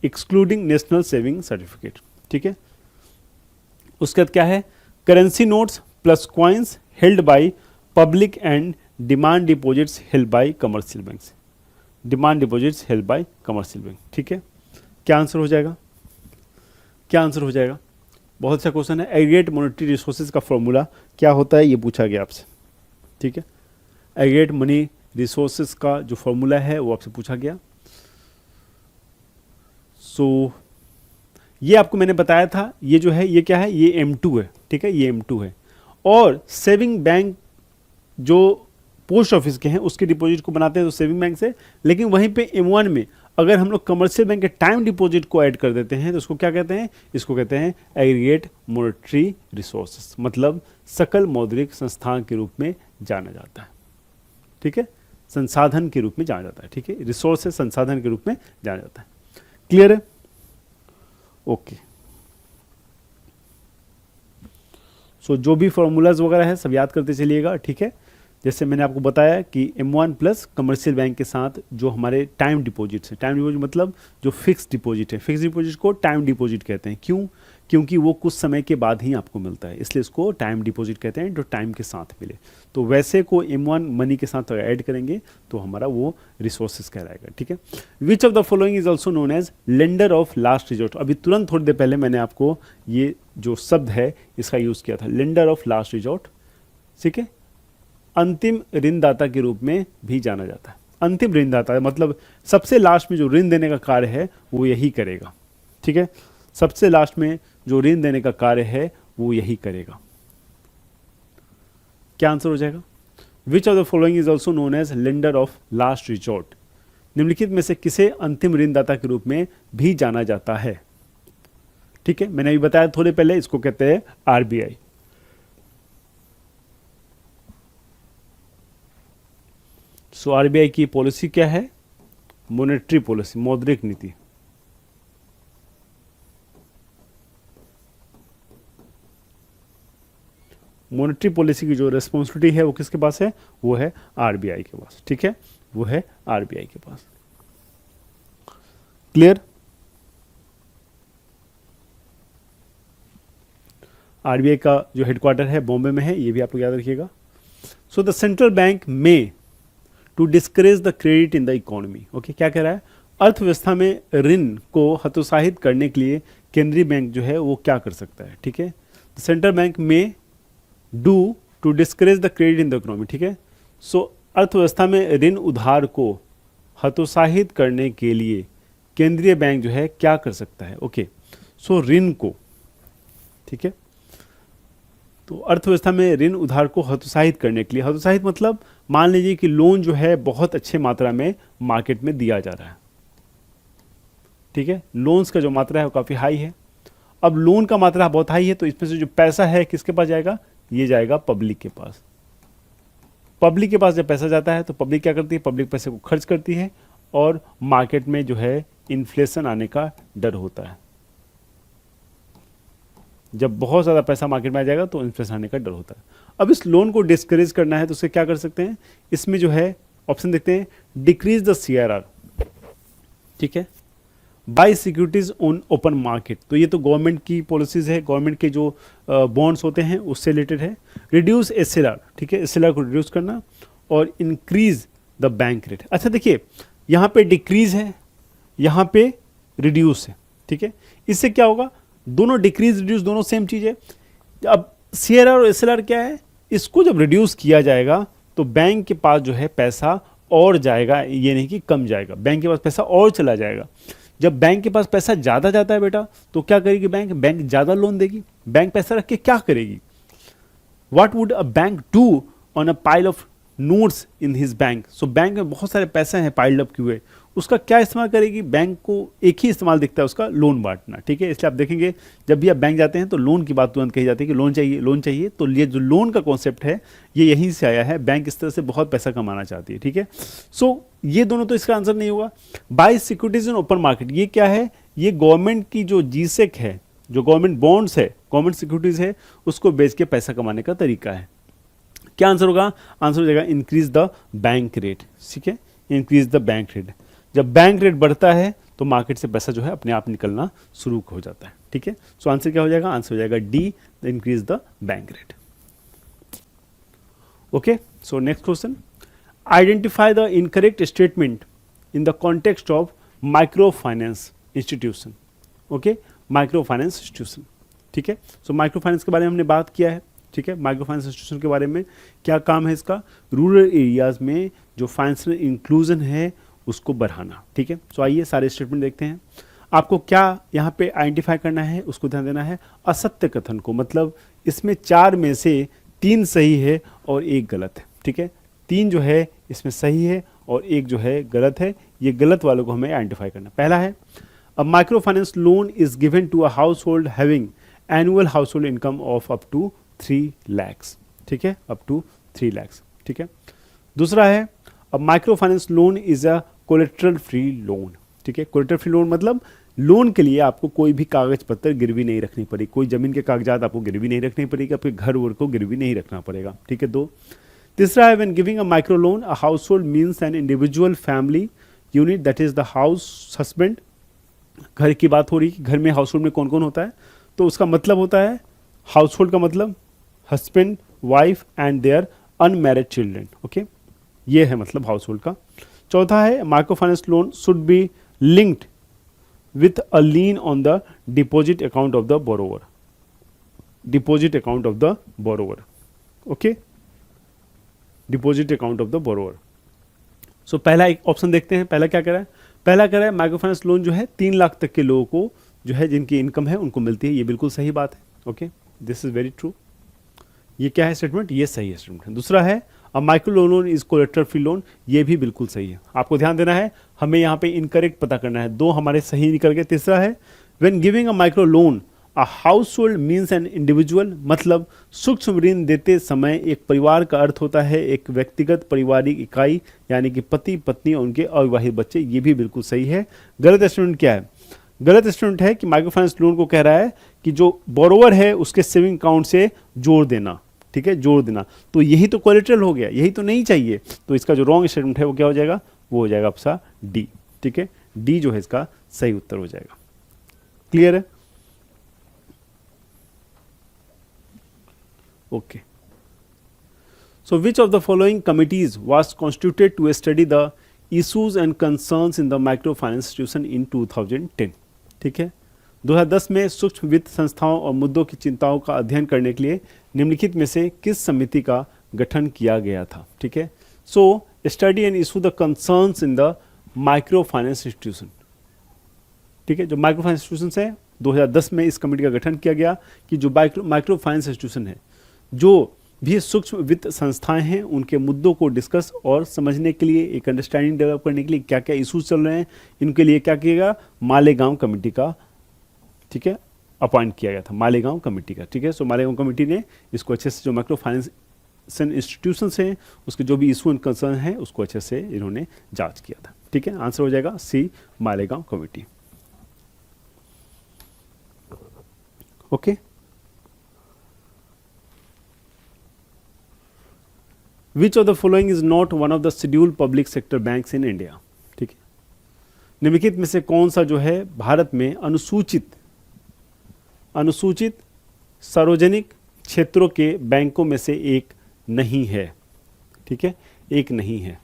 [SPEAKER 1] excluding national saving certificate, ठीक है। उसके बाद क्या है currency notes plus coins held by public and demand deposits held by commercial banks, demand deposits held by commercial bank, ठीक है। क्या answer हो जाएगा, क्या आंसर हो जाएगा? बहुत अच्छा क्वेश्चन है। एग्रीगेट मॉनेटरी रिसोर्सेज का फॉर्मूला क्या होता है ये पूछा गया आपसे, ठीक है। एग्रीगेट मनी रिसोर्सेज का जो फॉर्मूला है वो आपसे पूछा गया। सो ये आपको मैंने बताया था, ये जो है ये क्या है, ये M2 है, ठीक है, ये M2 है। और सेविंग बैंक जो पोस्ट ऑफिस के हैं उसके डिपॉजिट को बनाते हैं तो सेविंग बैंक से, लेकिन वहीं पे M1 में अगर हम लोग कमर्शियल बैंक के टाइम डिपॉजिट को ऐड कर देते हैं तो उसको क्या कहते हैं, इसको कहते हैं एग्रीगेट मॉनेटरी रिसोर्सेस, मतलब सकल मौद्रिक संस्थान के रूप में जाना जाता है, ठीक है, संसाधन के रूप में जाना जाता है, ठीक है, रिसोर्सेस संसाधन के रूप में जाना जाता है। क्लियर है? ओके। सो जो भी फॉर्मूलाज वगैरह है सब याद करते चलिएगा, ठीक है। जैसे मैंने आपको बताया कि M1 प्लस कमर्शियल बैंक के साथ जो हमारे टाइम डिपॉजिट्स हैं, टाइम डिपॉजिट मतलब जो फिक्स डिपॉजिट है, फिक्स डिपॉजिट को टाइम डिपॉजिट कहते हैं। क्यों? क्योंकि वो कुछ समय के बाद ही आपको मिलता है, इसलिए इसको टाइम डिपॉजिट कहते हैं, जो टाइम के साथ मिले। तो वैसे को M1 मनी के साथ ऐड करेंगे तो हमारा वो रिसोर्सेज कहलाएगा, ठीक है। Which of the following is also known as lender of last resort. अभी तुरंत थोड़ी देर पहले मैंने आपको ये जो शब्द है इसका यूज़ किया था, लेंडर ऑफ लास्ट रिजॉर्ट, ठीक है। अंतिम ऋणदाता के रूप में भी जाना जाता है। अंतिम ऋणदाता मतलब सबसे लास्ट में जो ऋण देने का कार्य है वो यही करेगा, ठीक है। सबसे लास्ट में जो ऋण देने का कार्य है वो यही करेगा। क्या आंसर हो जाएगा? Which of the following is also known as lender of last resort. निम्नलिखित में से किसे अंतिम ऋणदाता के रूप में भी जाना जाता है, ठीक है। मैंने अभी बताया थोड़े पहले, इसको कहते हैं RBI। सो RBI की पॉलिसी क्या है? मॉनेटरी पॉलिसी, मौद्रिक नीति। मॉनेटरी पॉलिसी की जो रेस्पॉन्सिबिलिटी है वो किसके पास है? वो है RBI के पास, ठीक है, वो है RBI के पास। क्लियर? RBI का जो हेडक्वार्टर है बॉम्बे में है, ये भी आप लोग याद रखिएगा। So the central bank may to discourage the credit in the economy. Okay, क्या कह रहा है? अर्थव्यवस्था में ऋण को हतोत्साहित करने के लिए केंद्रीय बैंक जो है वो क्या कर सकता है, ठीक है। Central bank may do to discourage the credit in the economy, ठीक है। सो अर्थव्यवस्था में ऋण उधार को हतोत्साहित करने के लिए केंद्रीय बैंक जो है क्या कर सकता है? ओके, सो ऋण को, ठीक है, तो अर्थव्यवस्था में ऋण उधार को हतोत्साहित करने के लिए, हतोत्साहित मतलब मान लीजिए कि लोन जो है बहुत अच्छे मात्रा में मार्केट में दिया जा रहा है, ठीक है, लोन्स का जो मात्रा है वो काफ़ी हाई है। अब लोन का मात्रा बहुत हाई है तो इसमें से जो पैसा है किसके पास जाएगा? ये जाएगा पब्लिक के पास। पब्लिक के पास जब पैसा जाता है तो पब्लिक क्या करती है? पब्लिक पैसे को खर्च करती है और मार्केट में जो है इन्फ्लेशन आने का डर होता है। जब बहुत ज़्यादा पैसा मार्केट में आ जाएगा तो इन्फ्लेशन आने का डर होता है। अब इस लोन को डिस्करेज करना है तो उसे क्या कर सकते हैं? इसमें जो है ऑप्शन देखते हैं, डिक्रीज द CRR, ठीक है, buy securities on open market. तो ये तो गवर्नमेंट की पॉलिसीज है, गवर्नमेंट के जो बॉन्ड्स होते हैं उससे रिलेटेड है। रिड्यूस SLR, ठीक है, SLR को रिड्यूस करना और इंक्रीज द बैंक रेट। अच्छा देखिए, यहाँ पे डिक्रीज है, यहाँ पे रिड्यूस है, ठीक है। इससे क्या होगा? दोनों डिक्रीज रिड्यूस दोनों सेम चीज़ है। अब CRR और SLR क्या है? इसको जब रिड्यूस किया जाएगा तो बैंक के पास जो है पैसा और जाएगा, ये नहीं कि कम जाएगा, बैंक के पास पैसा और चला जाएगा। जब बैंक के पास पैसा ज़्यादा जाता है बेटा तो क्या करेगी बैंक? बैंक ज़्यादा लोन देगी। बैंक पैसा रख के क्या करेगी? What would a bank do on a pile of notes in his bank? So bank में बहुत सारे पैसे हैं पाइल्ड अप किए हुए, उसका क्या इस्तेमाल करेगी? बैंक को एक ही इस्तेमाल दिखता है उसका, लोन बांटना। ठीक है, इसलिए आप देखेंगे जब भी आप बैंक जाते हैं तो लोन की बात तुरंत कही जाती है कि लोन चाहिए, लोन चाहिए। तो ये जो लोन का कॉन्सेप्ट है ये यहीं से आया है, बैंक इस तरह से बहुत पैसा कमाना चाहती है। ठीक है, सो ये दोनों तो इसका आंसर नहीं होगा। Buy securities in open market, ये क्या है? ये गवर्नमेंट की जो जीसेक है, जो गवर्नमेंट बॉन्ड्स है, गवर्नमेंट सिक्योरिटीज है, उसको बेच के पैसा कमाने का तरीका है। क्या आंसर होगा? आंसर हो जाएगा इंक्रीज द बैंक रेट। ठीक है, इंक्रीज द बैंक रेट। जब बैंक रेट बढ़ता है तो मार्केट से पैसा जो है अपने आप निकलना शुरू हो जाता है। ठीक है, सो आंसर क्या हो जाएगा? आंसर हो जाएगा D, the increase the bank rate. Okay, so next question, identify the incorrect statement in the context of micro finance institution. Okay, micro finance institution. ठीक है, सो माइक्रो फाइनेंस के बारे में हमने बात किया है। ठीक है, माइक्रो फाइनेंस इंस्टीट्यूशन के बारे में क्या काम है इसका? रूरल एरियाज में जो फाइनेंशियल इंक्लूजन है उसको बढ़ाना। ठीक है, सो आइए सारे स्टेटमेंट देखते हैं। आपको क्या यहाँ पे आइडेंटिफाई करना है, उसको ध्यान देना है। असत्य कथन को, मतलब इसमें 4 में से 3 सही है और 1 गलत है। ठीक है, 3 जो है इसमें सही है और 1 जो है गलत है। ये गलत वालों को हमें आइडेंटिफाई करना। पहला है, a micro finance loan is given to a household having annual household income of up to 3 lakhs। ठीक है, अप टू 3 lakhs। ठीक है, दूसरा है, a micro finance loan is a collateral free loan. ठीक है, collateral free loan मतलब loan के लिए आपको कोई भी कागज पत्र गिरवी नहीं रखनी पड़ेगी, कोई जमीन के कागजात आपको गिरवी नहीं रखनी पड़ेगी, आपके घर वर को गिरवी नहीं रखना पड़ेगा। ठीक है, 2। तीसरा है, when giving a micro loan a house hold means an individual family unit that is the house husband. घर की बात हो रही है, घर में हाउस होल्ड में कौन कौन होता है, तो उसका मतलब होता है, हाउस होल्ड का मतलब husband, wife and their unmarried children. Okay, ये है मतलब हाउस होल्ड का। चौथा है, micro finance loan should be linked with a lien on the deposit account of the borrower. Deposit account of the borrower. Okay, deposit account of the borrower. So पहला एक option देखते हैं, पहला क्या कह रहा है? पहला कह रहा है माइक्रो फाइनेंस लोन जो है 3 लाख तक के लोगों को जो है, जिनकी इनकम है उनको मिलती है। ये बिल्कुल सही बात है। Okay, this is very true. ये क्या है स्टेटमेंट? ये सही है स्टेटमेंट है। दूसरा है, a micro loan is collateral free loan. ये भी बिल्कुल सही है। आपको ध्यान देना है, हमें यहाँ पे इनकरेक्ट पता करना है। 2 हमारे सही निकल गए। तीसरा है, when giving a micro loan a house hold means an individual, मतलब सूक्ष्म ऋण देते समय एक परिवार का अर्थ होता है एक व्यक्तिगत पारिवारिक इकाई, यानी कि पति पत्नी और उनके अविवाहित बच्चे। ये भी बिल्कुल सही है। गलत स्टेटमेंट क्या है? गलत स्टेटमेंट है कि माइक्रो फाइनेंस लोन को कह रहा है कि जो बोरोवर है उसके सेविंग अकाउंट से जोड़ देना। ठीक है, जोड़ देना, तो यही तो कोलेटरल हो गया, यही तो नहीं चाहिए। तो इसका जो रॉन्ग स्टेटमेंट है वो क्या हो जाएगा? वो हो जाएगा आपका डी। ठीक है, डी जो है इसका सही उत्तर हो जाएगा। क्लियर है? Okay, so which of the following committees was constituted to study the issues and concerns in the micro finance institution in 2010। ठीक है, 2010 में सूक्ष्म वित्त संस्थाओं और मुद्दों की चिंताओं का अध्ययन करने के लिए निम्नलिखित में से किस समिति का गठन किया गया था? ठीक है, so study and issue the concerns in the micro finance institution. ठीक है, जो माइक्रो फाइनेंस इंस्टीट्यूशन है 2010 में इस कमेटी का गठन किया गया कि जो माइक्रो फाइनेंस इंस्टीट्यूशन है, जो भी सूक्ष्म वित्त संस्थाएं हैं, उनके मुद्दों को डिस्कस और समझने के लिए, एक अंडरस्टैंडिंग डेवलप करने के लिए क्या क्या इशूज चल रहे हैं, इनके लिए क्या किया? मालेगांव कमेटी का, ठीक है, अपॉइंट किया गया था, मालेगांव कमेटी का। ठीक है, सो मालेगांव कमेटी ने इसको अच्छे से, जो माइक्रो फाइनेंस इंस्टीट्यूशंस हैं उसके जो भी इशू एंड कंसर्न है उसको अच्छे से इन्होंने जांच किया था। ठीक है, आंसर हो जाएगा C, Malegaon committee. Okay, which of the following is not one of the scheduled public sector banks in India? ठीक है, निम्नलिखित में से कौन सा जो है भारत में अनुसूचित सार्वजनिक क्षेत्रों के बैंकों में से एक नहीं है? ठीक है, एक नहीं है।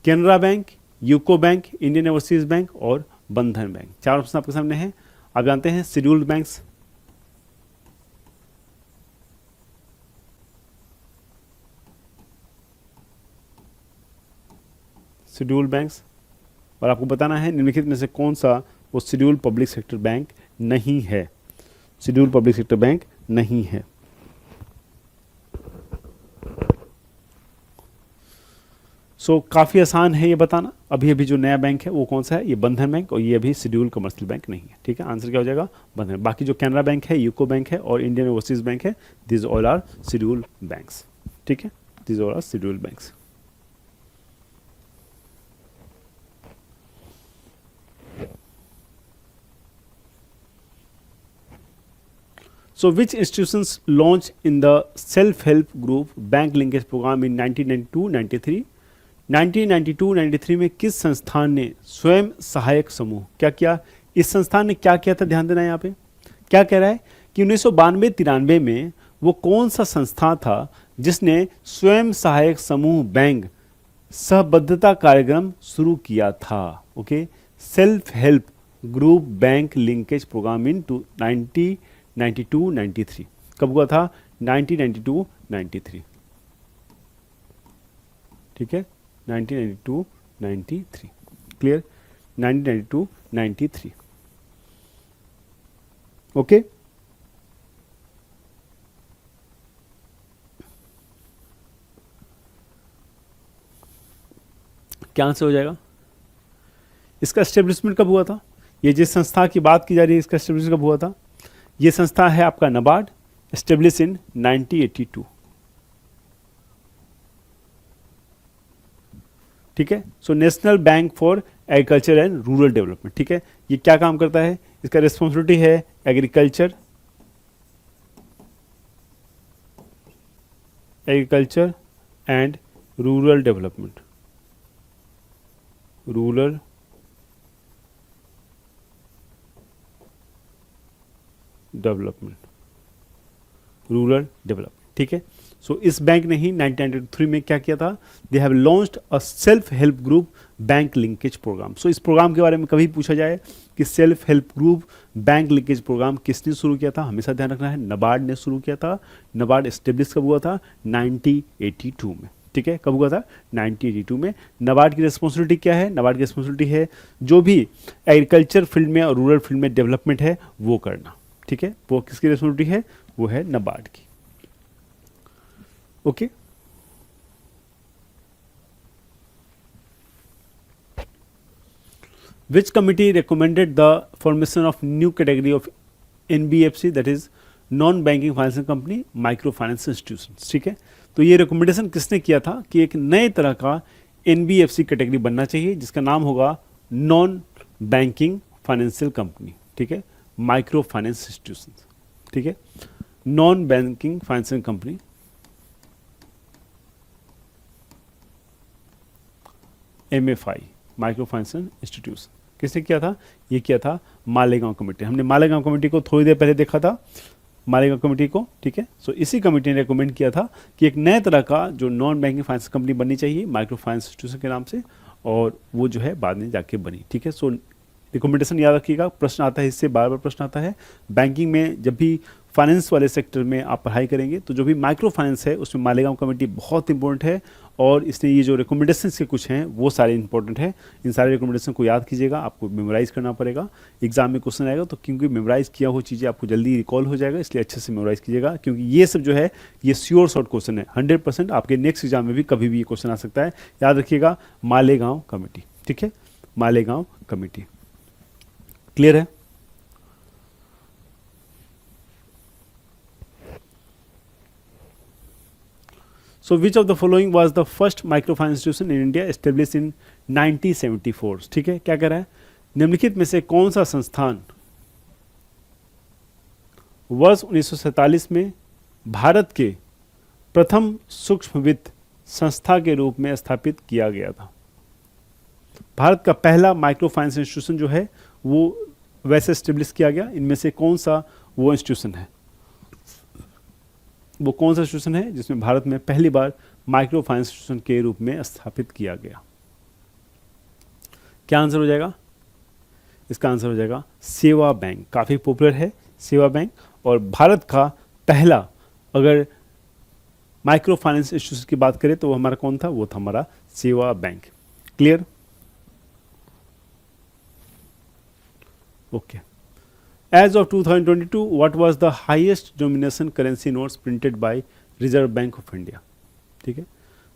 [SPEAKER 1] Canara bank, UCO bank, Indian overseas bank और बंधन बैंक। 4 ऑप्शन आपके सामने हैं। आप जानते हैं शेड्यूल्ड बैंक्स, शेड्यूल्ड बैंक्स, और आपको बताना है निम्नलिखित में से कौन सा वो शेड्यूल्ड पब्लिक सेक्टर बैंक नहीं है। शेड्यूल्ड पब्लिक सेक्टर बैंक नहीं है। सो काफ़ी आसान है ये बताना। अभी अभी जो नया बैंक है वो कौन सा है, ये बंधन बैंक, और ये अभी शेड्यूल कमर्शियल बैंक नहीं है। ठीक है, आंसर क्या हो जाएगा, बंधन। बाकी जो कैनरा बैंक है, यूको बैंक है और इंडियन ओवरसीज बैंक है, this all are schedule banks. ठीक है, this all are schedule banks. So which institutions launched in the self-help group bank linkage program in 1992-93? 1992-93 में किस संस्थान ने स्वयं सहायक समूह क्या किया? इस संस्थान ने क्या किया था, ध्यान देना यहाँ पे। क्या कह रहा है कि 1992-93 में वो कौन सा संस्था था जिसने स्वयं सहायक समूह बैंक सहबद्धता कार्यक्रम शुरू किया था। Okay, self help group bank linkage programme in 1992-93 कब हुआ था, 1992-93। ठीक है, 1992-93 क्लियर, 1992-93 ओके। क्या आंसर हो जाएगा? इसका एस्टेब्लिशमेंट कब हुआ था? ये जिस संस्था की बात की जा रही है इसका एस्टेब्लिशमेंट कब हुआ था? ये संस्था है आपका नबार्ड, एस्टेब्लिश इन 1982। ठीक है, so national bank for agriculture and rural development. ठीक है, ये क्या काम करता है? इसका रिस्पॉन्सिबिलिटी है agriculture and rural development, rural development. ठीक है, सो इस बैंक ने ही 1993 में क्या किया था, they have launched a self help group bank linkage programme. So इस प्रोग्राम के बारे में कभी पूछा जाए कि self help group bank linkage programme किसने शुरू किया था, हमेशा ध्यान रखना है नबार्ड ने शुरू किया था। नबार्ड एस्टेब्लिश कब हुआ था, 1982 में। ठीक है, कब हुआ था, 1982 में। नबार्ड की रिस्पॉन्सिबिलिटी क्या है? नबार्ड की रिस्पॉन्सिबिलिटी है जो भी एग्रीकल्चर फील्ड में और रूरल फील्ड में डेवलपमेंट है वो करना। ठीक है, वो किसकी रिस्पॉन्सिबिलिटी है? वो है नबार्ड की। Okay, which committee recommended the formation of new category of NBFC, that is non banking financial company micro finance institution. ठीक है, तो ये रिकमेंडेशन किसने किया था कि एक नए तरह का NBFC कैटेगरी बनना चाहिए जिसका नाम होगा नॉन बैंकिंग फाइनेंशियल कंपनी। ठीक है, माइक्रो फाइनेंस इंस्टीट्यूशन। ठीक है, non banking financial company MFI, micro financial institution. किसने किया था? ये किया था मालेगांव कमेटी। हमने मालेगांव कमेटी को थोड़ी देर पहले देखा था, मालेगांव कमेटी को। ठीक है, सो इसी कमेटी ने रिकमेंड किया था कि एक नए तरह का जो नॉन बैंकिंग फाइनेंस कंपनी बननी चाहिए माइक्रो फाइनेंस इंस्टीट्यूशन के नाम से, और वो जो है बाद में जाके बनी। ठीक है, सो रिकमेंडेशन याद रखिएगा, प्रश्न आता है इससे, बार बार प्रश्न आता है बैंकिंग में। जब भी फाइनेंस वाले सेक्टर में आप पढ़ाई करेंगे तो जो भी माइक्रो फाइनेंस है उसमें मालेगांव कमेटी बहुत इंपॉर्टेंट है, और इसने ये जो रिकमेंडेशन के कुछ हैं वो सारे इंपॉर्टेंट हैं। इन सारे रिकमेंडेशन को याद कीजिएगा, आपको मेमोराइज करना पड़ेगा। एग्जाम में क्वेश्चन आएगा तो क्योंकि मेमोराइज किया हुआ चीज़ें आपको जल्दी रिकॉल हो जाएगा, इसलिए अच्छे से मेमोराइज कीजिएगा, क्योंकि ये सब जो है ये श्योर शॉर्ट क्वेश्चन है। 100% आपके नेक्स्ट एग्जाम में भी कभी भी ये क्वेश्चन आ सकता है। याद रखिएगा मालेगांव कमेटी। ठीक है, मालेगांव कमेटी। क्लियर है? So which of the following was the first microfinance institution in India established in 1974? ठीक है, क्या कह रहा है? निम्नलिखित में से कौन सा संस्थान वर्ष 1947 में भारत के प्रथम सूक्ष्म वित्त संस्था के रूप में स्थापित किया गया था? भारत का पहला माइक्रो फाइनेंस इंस्टीट्यूशन जो है वो वैसे एस्टेब्लिश किया गया। इनमें से कौन सा वो इंस्टीट्यूशन है? वो कौन सा इंस्टीट्यूशन है जिसमें भारत में पहली बार माइक्रो फाइनेंस इंस्टीट्यूशन के रूप में स्थापित किया गया? क्या आंसर हो जाएगा? इसका आंसर हो जाएगा सेवा बैंक। काफ़ी पॉपुलर है सेवा बैंक, और भारत का पहला अगर माइक्रो फाइनेंस इंस्टीट्यूशन की बात करें तो वो हमारा कौन था? वो था हमारा सेवा bank. Clear? Okay. As of 2022, what was the highest denomination currency notes printed by Reserve Bank of India? ठीक है,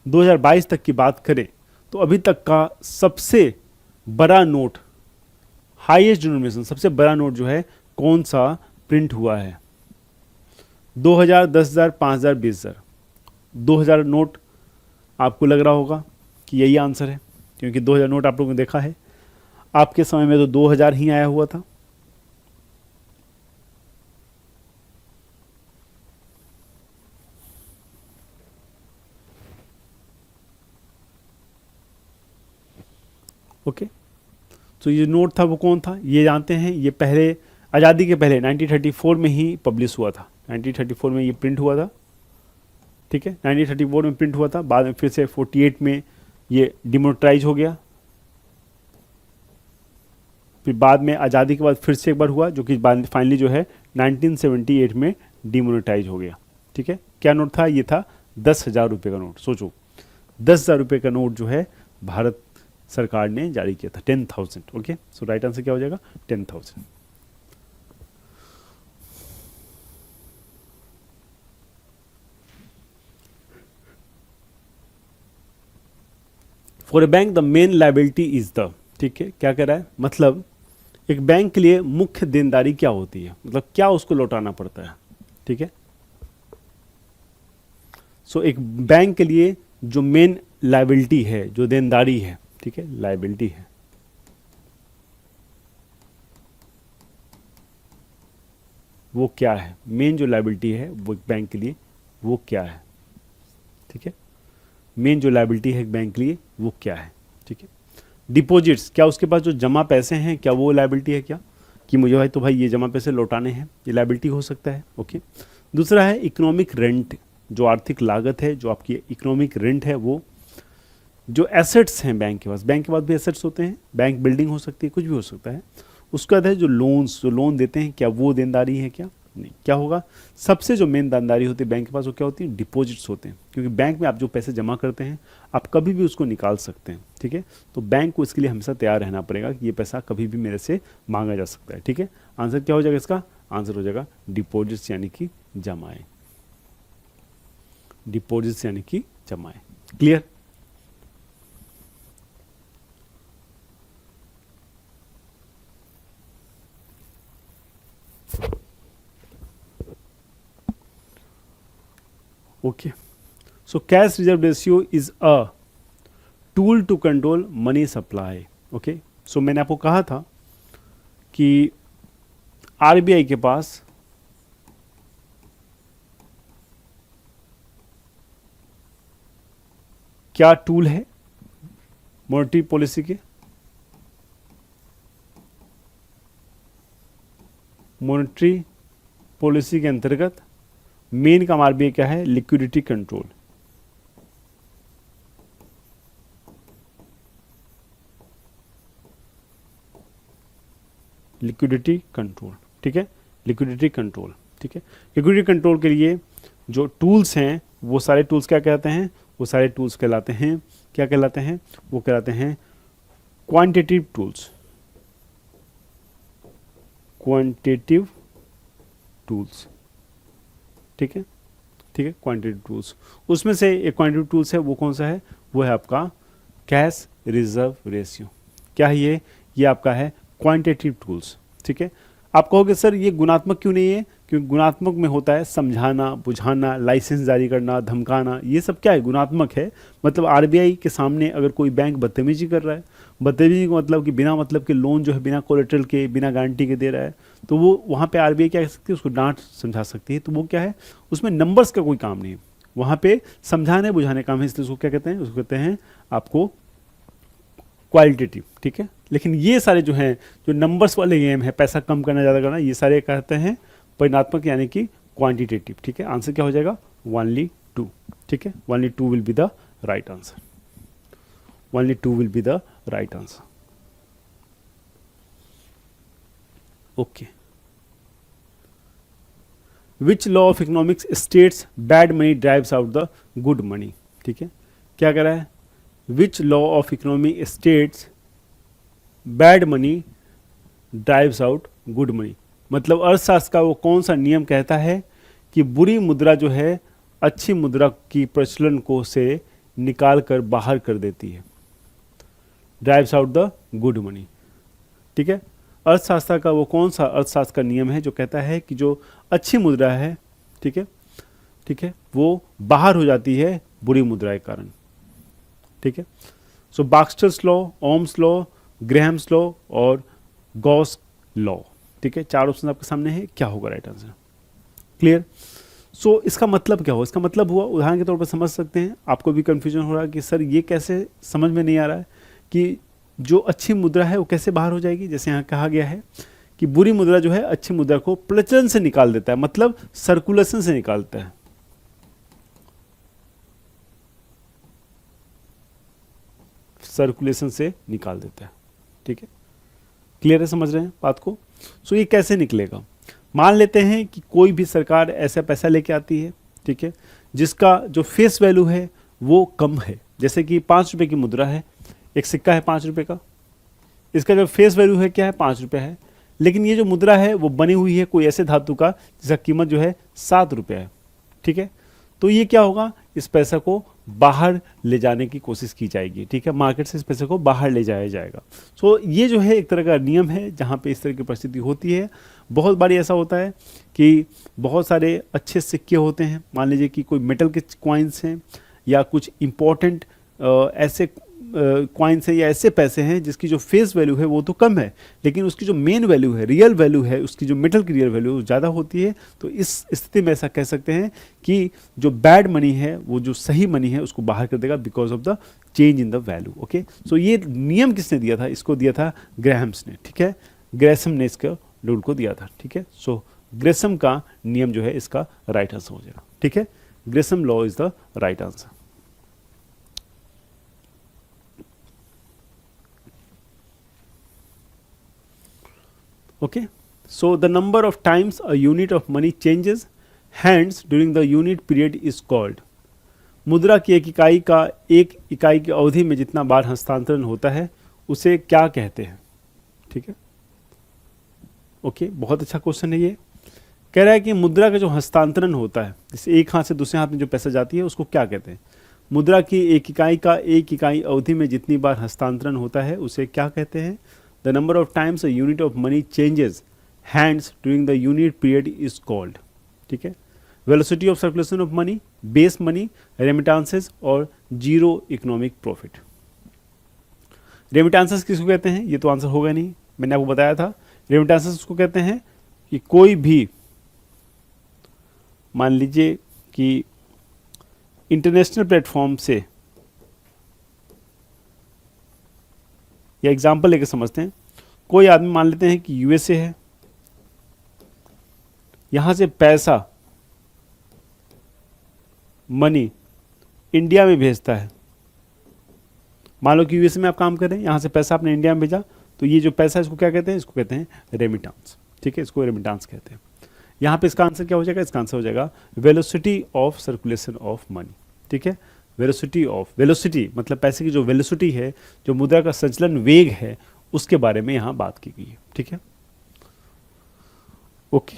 [SPEAKER 1] 2022 तक की बात करें तो अभी तक का सबसे बड़ा नोट, हाईएस्ट डिनोमिनेशन, सबसे बड़ा नोट जो है कौन सा प्रिंट हुआ है? 2000, 10,000, 5,000, 20,000। 2000 नोट आपको लग रहा होगा कि यही आंसर है, क्योंकि 2000 नोट आप लोगों ने देखा है। आपके समय में तो 2000 ही आया हुआ था। ओके, तो ये नोट था वो कौन था ये जानते हैं? ये पहले आज़ादी के पहले 1934 में ही पब्लिश हुआ था। 1934 में ये प्रिंट हुआ था, ठीक है। 1934 में प्रिंट हुआ था, बाद में फिर से 48 में ये डिमोनेटाइज हो गया, फिर बाद में आज़ादी के बाद फिर से एक बार हुआ, जो कि फाइनली जो है 1978 में डिमोनेटाइज हो गया, ठीक है। क्या नोट था? ये था 10,000 रुपये का नोट। सोचो 10,000 रुपये का नोट जो है भारत सरकार ने जारी किया था, 10,000। ओके, सो राइट आंसर क्या हो जाएगा? 10,000। For a bank the main liability is the, ठीक है, क्या कह रहा है? मतलब एक बैंक के लिए मुख्य देनदारी क्या होती है, मतलब क्या उसको लौटाना पड़ता है, ठीक है। सो एक बैंक के लिए जो मेन लाइबिलिटी है, जो देनदारी है, ठीक है, लाइबिलिटी है, वो क्या है? मेन जो लाइबिलिटी है वो एक बैंक के लिए वो क्या है, ठीक है। मेन जो लाइबिलिटी है एक बैंक के लिए वो क्या है, ठीक है। डिपॉजिट्स, क्या उसके पास जो जमा पैसे हैं क्या वो लाइबिलिटी है क्या? कि मुझे भाई तो भाई ये जमा पैसे लौटाने हैं, ये लाइबिलिटी हो सकता है। ओके, दूसरा है इकोनॉमिक रेंट, जो आर्थिक लागत है, जो आपकी इकोनॉमिक रेंट है, वो जो एसेट्स हैं बैंक के पास, बैंक के पास भी एसेट्स होते हैं, बैंक बिल्डिंग हो सकती है, कुछ भी हो सकता है। उसके बाद है जो लोन्स, जो लोन देते हैं क्या वो देनदारी है क्या? नहीं। क्या होगा? सबसे जो मेन देनदारी होती है बैंक के पास वो क्या होती है? डिपॉजिट्स होते हैं, क्योंकि बैंक में आप जो पैसे जमा करते हैं आप कभी भी उसको निकाल सकते हैं, ठीक है। तो बैंक को इसके लिए हमेशा तैयार रहना पड़ेगा कि ये पैसा कभी भी मेरे से मांगा जा सकता है, ठीक है। आंसर क्या हो जाएगा इसका? आंसर हो जाएगा डिपॉजिट्स यानी कि जमाएं, डिपॉजिट्स यानी कि जमाएं। Clear? Okay, so cash reserve ratio is a tool to control money supply. Okay, so मैंने आपको कहा था कि आरबीआई के पास क्या टूल है मॉनेटरी पॉलिसी के? मॉनेटरी पॉलिसी के अंतर्गत मेन काम आरबीआई क्या है? Liquidity control. लिक्विडिटी कंट्रोल, ठीक है, लिक्विडिटी कंट्रोल, ठीक है। लिक्विडिटी कंट्रोल के लिए जो टूल्स हैं वो सारे टूल्स क्या कहलाते हैं? वो सारे टूल्स कहलाते हैं, क्या कहलाते हैं? वो कहलाते हैं क्वांटिटेटिव टूल्स, क्वांटिटेटिव टूल्स, ठीक है, ठीक है, क्वांटिटेटिव टूल्स। उसमें से एक क्वांटिटेटिव टूल्स है, वो कौन सा है? वो है आपका कैश रिजर्व रेशियो। क्या है ये? ये आपका है क्वांटिटेटिव टूल्स, ठीक है। आप कहोगे सर ये गुणात्मक क्यों नहीं है? क्योंकि गुणात्मक में होता है समझाना, बुझाना, लाइसेंस जारी करना, धमकाना, ये सब क्या है? गुणात्मक है। मतलब आरबीआई के सामने अगर कोई बैंक बदतमीजी कर रहा है, बदतमीजी का मतलब कि बिना मतलब के लोन जो है बिना कोलेटरल के, बिना गारंटी के दे रहा है, तो वो वहाँ पे आरबीआई क्या कर सकती है? उसको डांट समझा सकती है। तो वो क्या है? उसमें नंबर्स का कोई काम नहीं है, वहाँ पे समझाने बुझाने काम है, इसलिए उसको क्या कहते हैं? उसको कहते हैं आपको क्वालिटेटिव, ठीक है। लेकिन ये सारे जो हैं, जो नंबर्स वाले गेम है, पैसा कम करना ज़्यादा करना, ये सारे कहते हैं परिणात्मक यानी कि क्वांटिटेटिव, ठीक है। आंसर क्या हो जाएगा? ओनली 2, ठीक है, only 2 will be the right answer, only 2 will be the right answer. Okay, which law of economics states bad money drives out the good money, ठीक है। क्या कह रहा है? Which law of economy states bad money drives out good money, मतलब अर्थशास्त्र का वो कौन सा नियम कहता है कि बुरी मुद्रा जो है अच्छी मुद्रा की प्रचलन को से निकाल कर बाहर कर देती है, drives out the good money. ठीक है, अर्थशास्त्र का वो कौन सा अर्थशास्त्र का नियम है जो कहता है कि जो अच्छी मुद्रा है, ठीक है, ठीक है, वो बाहर हो जाती है बुरी मुद्रा के कारण। ठीक है, सो बाक्स्टर्स लॉ, ओम्स लॉ, ग्रेहम्स लॉ और गॉस लॉ। ठीक है, चार ऑप्शन आपके सामने है, क्या होगा राइट आंसर? क्लियर? सो इसका मतलब क्या हुआ? इसका मतलब हुआ, उदाहरण के तौर पर समझ सकते हैं, आपको भी कंफ्यूजन हो रहा है कि सर ये कैसे, समझ में नहीं आ रहा है कि जो अच्छी मुद्रा है वो कैसे बाहर हो जाएगी। जैसे यहाँ कहा गया है कि बुरी मुद्रा जो है अच्छी मुद्रा को प्रचलन से निकाल देता है, मतलब सर्कुलेशन से निकालता है। सर्कुलेशन से निकाल देता है। ठीक है, क्लियर है, समझ रहे हैं बात को? सो ये कैसे निकलेगा? मान लेते हैं कि कोई भी सरकार ऐसा पैसा लेके आती है, ठीक है, जिसका जो फेस वैल्यू है वो कम है। जैसे कि 5 रुपए की मुद्रा है, एक सिक्का है 5 रुपए का, इसका जो फेस वैल्यू है क्या है? 5 रुपये है, लेकिन ये जो मुद्रा है वो बनी हुई है कोई ऐसे धातु का जिसका कीमत जो है 7 रुपये है। ठीक है, तो ये क्या होगा? इस पैसा को बाहर ले जाने की कोशिश की जाएगी। ठीक है, मार्केट से इस पैसे को बाहर ले जाया जाएगा। सो ये जो है एक तरह का नियम है जहाँ पे इस तरह की परिस्थिति होती है। बहुत बारी ऐसा होता है कि बहुत सारे अच्छे सिक्के होते हैं, मान लीजिए कि कोई मेटल के कॉइन्स हैं या कुछ इम्पोर्टेंट ऐसे कॉइन्स हैं या ऐसे पैसे हैं जिसकी जो फेस वैल्यू है वो तो कम है, लेकिन उसकी जो मेन वैल्यू है, रियल वैल्यू है, उसकी जो मेटल की रियल वैल्यू ज़्यादा होती है। तो इस स्थिति में ऐसा कह सकते हैं कि जो बैड मनी है वो जो सही मनी है उसको बाहर कर देगा because of the change in the value. Okay, so ये नियम किसने दिया था? इसको दिया था ग्रेहम्स ने। ठीक है, ग्रेसम ने इसका रूल को दिया था। ठीक है, सो ग्रेसम का नियम जो है इसका राइट आंसर हो जाएगा। ठीक है, Gresham law is the right answer. Okay, so the number of times a unit of money changes hands during the unit period is called। मुद्रा की एक इकाई का एक इकाई की अवधि में जितना बार हस्तांतरण होता है उसे क्या कहते हैं? ठीक है, ओके, बहुत अच्छा क्वेश्चन है ये। कह रहा है कि मुद्रा का जो हस्तांतरण होता है, जैसे एक हाथ से दूसरे हाथ में जो पैसा जाती है उसको क्या कहते हैं? मुद्रा की एक इकाई का एक इकाई अवधि में जितनी बार हस्तांतरण होता है उसे क्या कहते हैं? The number of times a unit of money changes hands during the unit period is called। ठीक है, velocity of circulation of money, base money, रेमिटांसेस और जीरो इकोनॉमिक प्रॉफिट। रेमिटांसेस किसको कहते हैं? ये तो आंसर होगा नहीं, मैंने आपको बताया था। रेमिटांसेस उसको कहते हैं कि कोई भी, मान लीजिए कि इंटरनेशनल प्लेटफॉर्म से, या एग्जाम्पल लेके समझते हैं, कोई आदमी मान लेते हैं कि यूएसए है, यहां से पैसा मनी इंडिया में भेजता है। मान लो कि यूएसए में आप काम कर रहे हैं, यहां से पैसा आपने इंडिया में भेजा, तो ये जो पैसा है इसको क्या कहते हैं? इसको कहते हैं रेमिटांस। ठीक है, इसको रेमिटांस कहते हैं। यहां पे इसका आंसर क्या हो जाएगा? इसका आंसर हो जाएगा velocity of circulation of money. ठीक है, वेलोसिटी ऑफ, वेलोसिटी मतलब पैसे की जो वेलोसिटी है, जो मुद्रा का संचलन वेग है, उसके बारे में यहां बात की गई है। ठीक है, okay,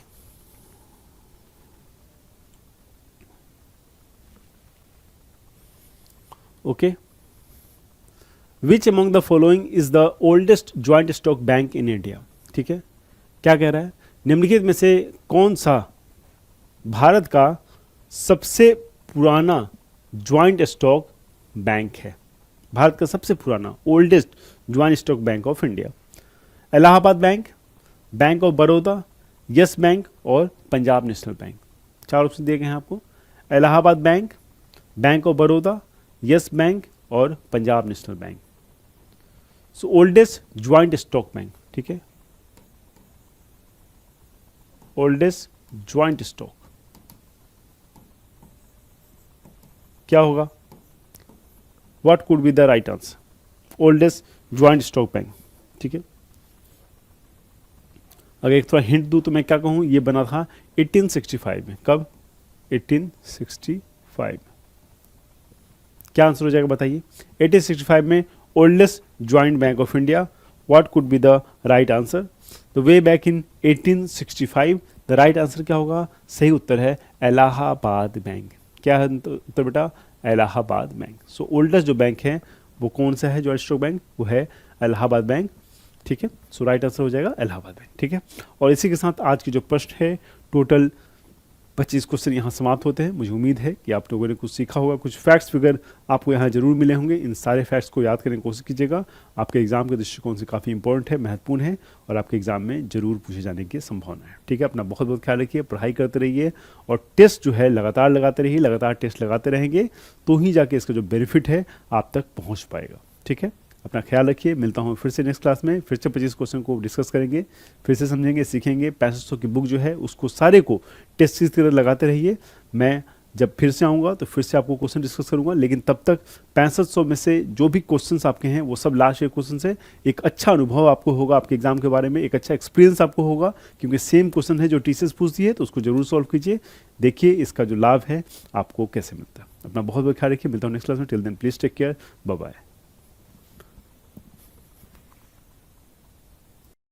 [SPEAKER 1] okay, which among the following is the oldest joint stock bank in India? ठीक है, क्या कह रहा है? निम्नलिखित में से कौन सा भारत का सबसे पुराना ज्वाइंट स्टॉक बैंक है? भारत का सबसे पुराना, oldest joint stock bank of India. Allahabad bank, bank of Baroda, yes bank और पंजाब नेशनल बैंक। चार ऑप्शन दिए गए हैं आपको। Allahabad bank, bank of Baroda, yes bank और पंजाब नेशनल बैंक। सो ओल्डेस्ट ज्वाइंट स्टॉक बैंक। ठीक है, ओल्डेस्ट ज्वाइंट स्टॉक क्या होगा? What could be the right answer? Oldest joint stock bank. ठीक है, अगर एक थोड़ा हिंट दूं तो मैं क्या कहूं, ये बना था 1865 में। कब? 1865। क्या आंसर हो जाएगा बताइए? 1865 में oldest joint bank of India. What could be the right answer? तो way back in 1865 the right answer क्या होगा? सही उत्तर है इलाहाबाद बैंक। क्या है उत्तर बेटा? इलाहाबाद बैंक। सो ओल्डेस्ट जो बैंक है वो कौन सा है जॉइंट स्टॉक बैंक? वो है इलाहाबाद बैंक, ठीक है। सो राइट आंसर हो जाएगा इलाहाबाद बैंक, ठीक है। और इसी के साथ आज की जो प्रश्न है, टोटल 25 क्वेश्चन यहाँ समाप्त होते हैं। मुझे उम्मीद है कि आप लोगों ने कुछ सीखा होगा, कुछ फैक्ट्स फिगर आपको यहाँ जरूर मिले होंगे। इन सारे फैक्ट्स को याद करने की कोशिश कीजिएगा, आपके एग्जाम के दृष्टिकोण से काफ़ी इंपॉर्टेंट है, महत्वपूर्ण है और आपके एग्जाम में जरूर पूछे जाने की संभावना है, ठीक है। अपना बहुत बहुत ख्याल रखिए, पढ़ाई करते रहिए और टेस्ट जो है लगातार लगाते रहिए, लगातार टेस्ट लगाते रहेंगे तो ही जाके इसका जो बेनिफिट है आप तक पहुँच पाएगा, ठीक है। अपना ख्याल रखिए, मिलता हूँ फिर से नेक्स्ट क्लास में, फिर से 25 क्वेश्चन को डिस्कस करेंगे, फिर से समझेंगे, सीखेंगे। 6500 की बुक जो है उसको सारे को टेस्ट की तरह लगाते रहिए। मैं जब फिर से आऊँगा तो फिर से आपको क्वेश्चन डिस्कस करूँगा, लेकिन तब तक 6500 में से जो भी क्वेश्चंस आपके हैं वो सब लास्ट ईयर क्वेश्चन है। एक अच्छा अनुभव आपको होगा आपके एग्जाम के बारे में, एक अच्छा एक्सपीरियंस आपको होगा, क्योंकि सेम क्वेश्चन है जो टीचर्स पूछती है, तो उसको जरूर सॉल्व कीजिए, देखिए इसका जो लाभ है आपको कैसे मिलता है। अपना बहुत बहुत ख्याल रखिए, मिलता हूँ नेक्स्ट क्लास में। Till then please take care, bye bye.